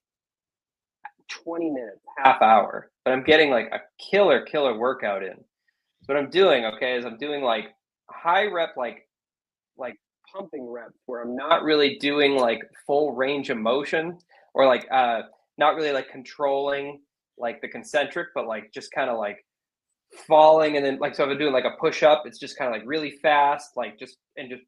20 minutes, half hour, but I'm getting like a killer workout in. So what I'm doing, okay, is I'm doing like high rep, like pumping reps where I'm not really doing like full range of motion or like not really like controlling like the concentric, but like just kind of like falling, and then like so if I'm doing like a push up, it's just kind of like really fast, like just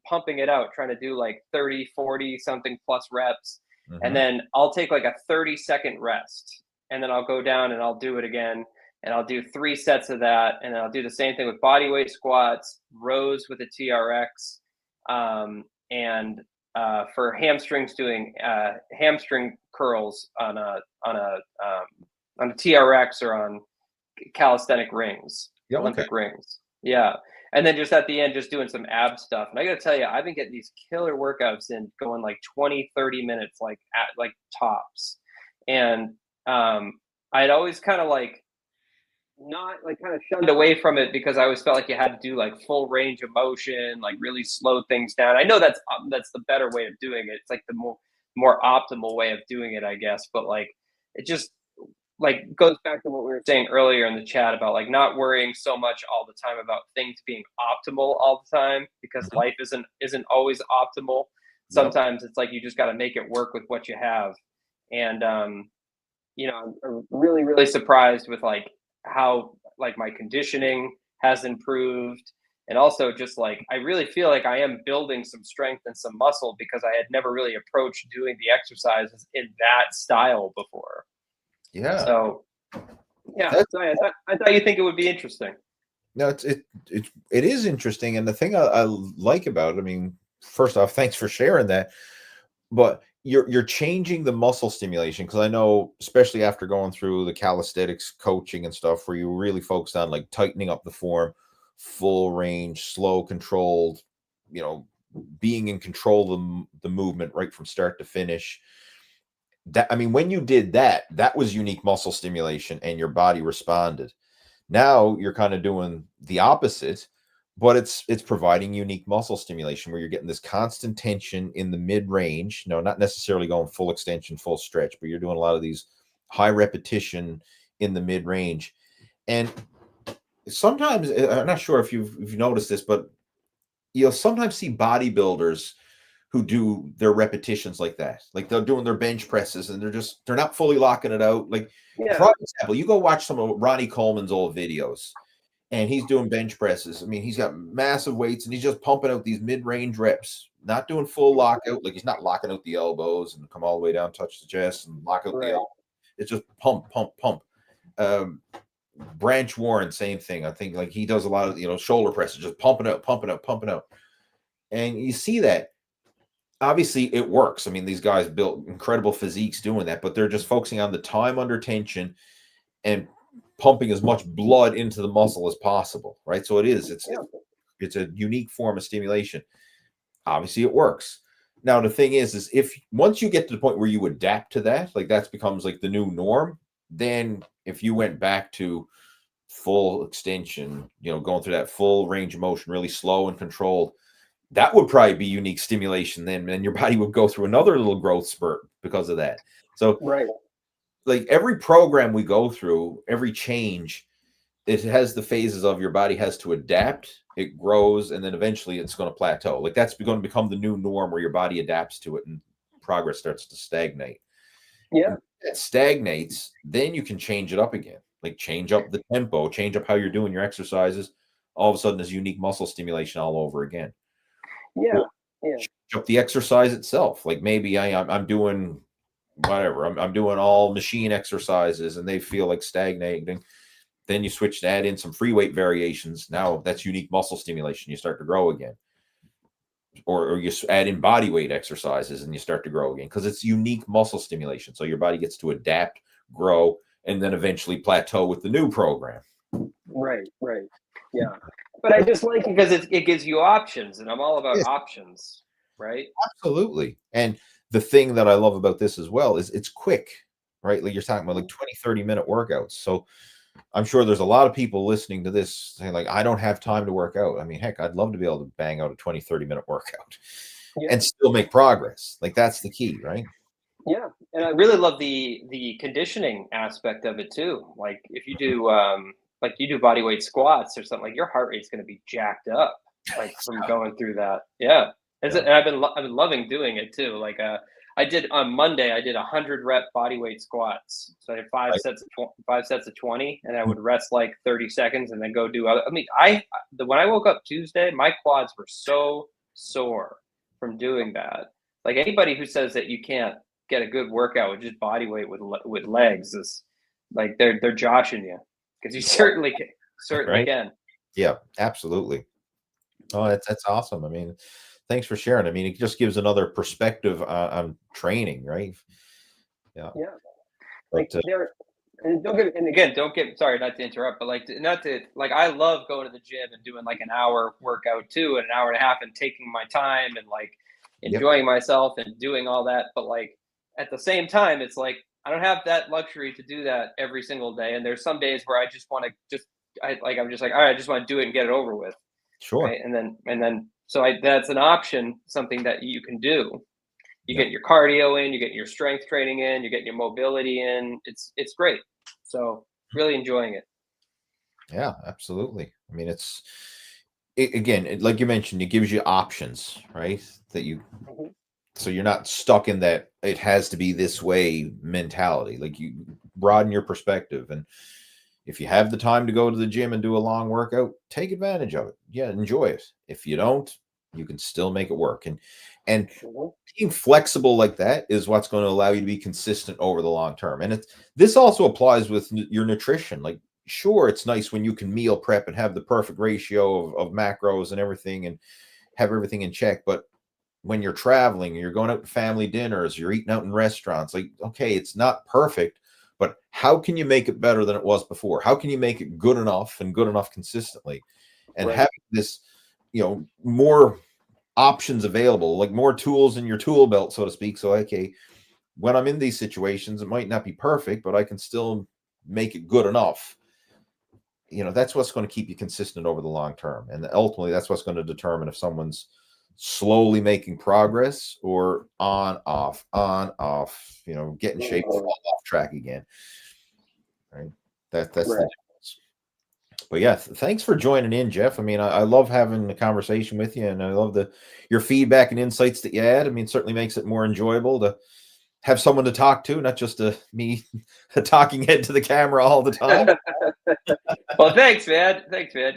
pumping it out, trying to do like 30, 40 something plus reps. And Mhm. then I'll take like a 30-second rest, and then I'll go down and I'll do it again. and I'll do 3 sets of that, and then I'll do the same thing with body weight squats, rows with a TRX, and for hamstrings, doing hamstring curls on a TRX or on calisthenic rings, Yeah, Olympic rings. Yeah. And then just at the end, just doing some ab stuff. And I got to tell you, I've been getting these killer workouts in, going like 20, 30 minutes, like tops. And I'd always kind of like not like kind of shunned away from it because I always felt like you had to do like full range of motion, like really slow things down. I know that's the better way of doing it. It's like the more optimal way of doing it, I guess. But like it just like goes back to what we were saying earlier in the chat about like not worrying so much all the time about things being optimal all the time, because Mhm. life isn't always optimal. Sometimes it's like you just got to make it work with what you have. And I'm really, really surprised with like how like my conditioning has improved. And also just like I really feel like I am building some strength and some muscle because I had never really approached doing the exercises in that style before. Yeah. So yeah, That's, so I thought you'd think it would be interesting. no, it is interesting, and the thing I like about it, I mean, first off, thanks for sharing that. But you're changing the muscle stimulation, because I know, especially after going through the calisthenics coaching and stuff, where you really focused on like tightening up the form, full range, slow, controlled, you know, being in control of the movement right from start to finish. That, I mean, when you did that, that was unique muscle stimulation, and your body responded. Now you're kind of doing the opposite, but it's providing unique muscle stimulation where you're getting this constant tension in the mid range. No, not necessarily going full extension, full stretch, but you're doing a lot of these high repetition in the mid range. And sometimes, I'm not sure if you've noticed this, but you'll sometimes see bodybuilders who do their repetitions like that. Like they're doing their bench presses and they're not fully locking it out. Like, Yeah. for example, you go watch some of Ronnie Coleman's old videos and he's doing bench presses. I mean, he's got massive weights and he's just pumping out these mid-range reps, not doing full lockout. Like he's not locking out the elbows and come all the way down, touch the chest and lock out the elbow. It's just pump, pump, pump. Branch Warren, same thing. I think like he does a lot of, shoulder presses, just pumping out, pumping out, pumping out. And you see that. Obviously, it works. I mean, these guys built incredible physiques doing that, but they're just focusing on the time under tension and pumping as much blood into the muscle as possible, right? So it's a unique form of stimulation. Obviously, it works. Now, the thing is if once you get to the point where you adapt to that, like that becomes like the new norm, then if you went back to full extension, going through that full range of motion, really slow and controlled, that would probably be unique stimulation then, and your body would go through another little growth spurt because of that. So, like every program we go through, every change, it has the phases of your body has to adapt, it grows, and then eventually it's going to plateau. Like that's going to become the new norm where your body adapts to it and progress starts to stagnate. Yeah. It stagnates, then you can change it up again. Like change up the tempo, change up how you're doing your exercises. All of a sudden, there's unique muscle stimulation all over again. Yeah. Yeah. Change up the exercise itself. Like maybe I'm doing whatever. I'm doing all machine exercises and they feel like stagnating. Then you switch to add in some free weight variations. Now that's unique muscle stimulation. You start to grow again. Or you add in body weight exercises and you start to grow again because it's unique muscle stimulation. So your body gets to adapt, grow, and then eventually plateau with the new program. Right. Yeah. But I just like it because it gives you options, and I'm all about Yes. options, right? Absolutely. And the thing that I love about this as well is it's quick, right? Like you're talking about like 20, 30-minute workouts. So I'm sure there's a lot of people listening to this saying like, I don't have time to work out. I mean, heck, I'd love to be able to bang out a 20, 30-minute workout and still make progress. Like that's the key, right? Yeah. And I really love the conditioning aspect of it too. Like if you do you do body weight squats or something, like your heart rate's going to be jacked up, like from going through that. Yeah, and I've been loving doing it too. Like I did on Monday, I did 100 rep body weight squats. So I had five sets of 20, and I would rest like 30 seconds and then go do other. I mean, when I woke up Tuesday, my quads were so sore from doing that. Like anybody who says that you can't get a good workout with just body weight with legs is like they're joshing you, because you certainly Right? can. Yeah, absolutely. Oh, that's awesome. I mean, thanks for sharing. I mean, it just gives another perspective on training, right? Yeah. Yeah. Like But there, and don't get, and Again, don't get sorry, not to interrupt, but like not to like I love going to the gym and doing like an hour workout too, and an hour and a half, and taking my time and like yep, enjoying myself and doing all that. But like at the same time, it's like I don't have that luxury to do that every single day. And there's some days where I just want to I'm just like, all right, I just want to do it and get it over with. sure. Right. And then so that's an option, something that you can do. You Yeah. get your cardio in, you get your strength training in, you get your mobility in. It's great. So really enjoying it. Yeah, absolutely. I mean, again, like you mentioned, it gives you options, right? That you Mhm. so you're not stuck in that it has to be this way mentality. Like you broaden your perspective, and if you have the time to go to the gym and do a long workout, take advantage of it. Yeah, enjoy it. If you don't, you can still make it work. And Mhm. being flexible like that is what's going to allow you to be consistent over the long term. And this also applies with your nutrition. Like, sure, it's nice when you can meal prep and have the perfect ratio of macros and everything and have everything in check. But when you're traveling, you're going out to family dinners, you're eating out in restaurants, like, okay, it's not perfect, but how can you make it better than it was before? How can you make it good enough and good enough consistently? And Right. having this, more options available, like more tools in your tool belt, so to speak. So, okay, when I'm in these situations, it might not be perfect, but I can still make it good enough. That's what's going to keep you consistent over the long term. And ultimately, that's what's going to determine if someone's slowly making progress or on, off, get in shape, Mhm. fall off track again. Right. That's the Right. difference. But yeah, thanks for joining in, Jeff. I mean, I love having a conversation with you, and I love your feedback and insights that you add. I mean, it certainly makes it more enjoyable to have someone to talk to, not just me a talking head to the camera all the time. Well, thanks, man. Thanks, man.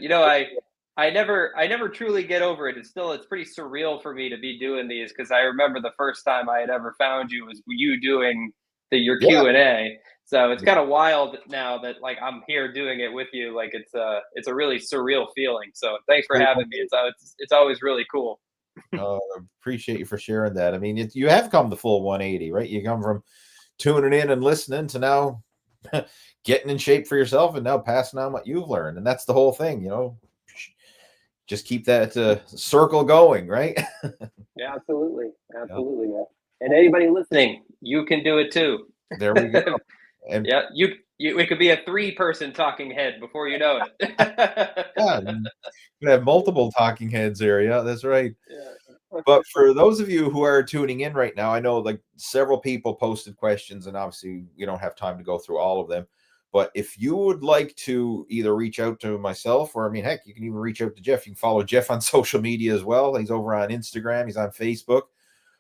I never truly get over it. It's pretty surreal for me to be doing these because I remember the first time I had ever found you was you doing your Yeah. Q&A. So it's kind of wild now that like I'm here doing it with you. Like it's a really surreal feeling. So thanks for having me. It's always really cool. Appreciate you for sharing that. I mean, you have come the full 180, right? You come from tuning in and listening to now getting in shape for yourself and now passing on what you've learned. And that's the whole thing, just keep that circle going, right? Yeah, absolutely, Yeah, absolutely, man. And anybody listening, You can do it too. there we go. And Yeah, it could be a 3-person talking head before you know it. yeah, we have multiple talking heads here. Yeah, that's right. yeah, But for those of you who are tuning in right now, I know like several people posted questions, and obviously we don't have time to go through all of them. But if you would like to either reach out to myself, or I mean, heck, you can even reach out to Jeff. You can follow Jeff on social media as well. He's over on Instagram, he's on Facebook.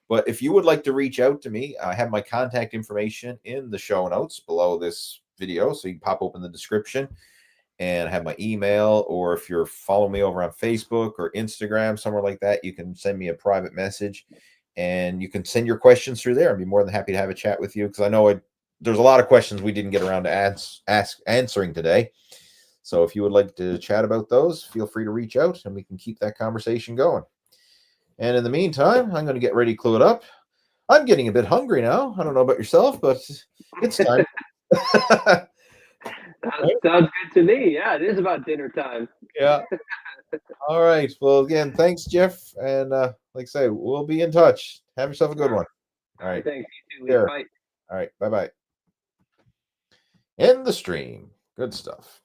But if you would like to reach out to me, I have my contact information in the show notes below this video. So you can pop open the description and have my email, or if you're following me over on Facebook or Instagram, somewhere like that, you can send me a private message and you can send your questions through there. I'd be more than happy to have a chat with you because I know there's a lot of questions we didn't get around to answering today. So if you would like to chat about those, feel free to reach out and we can keep that conversation going. And in the meantime, I'm going to get ready to clue it up. I'm getting a bit hungry now. I don't know about yourself, but it's time. sounds good to me. Yeah, it is about dinner time. Yeah. All right. Well, again, thanks, Jeff. And like I say, we'll be in touch. Have yourself a good one. All All right, right. thanks. You too, Lee. Sure. Bye. All right. Bye bye. End the stream. Good stuff.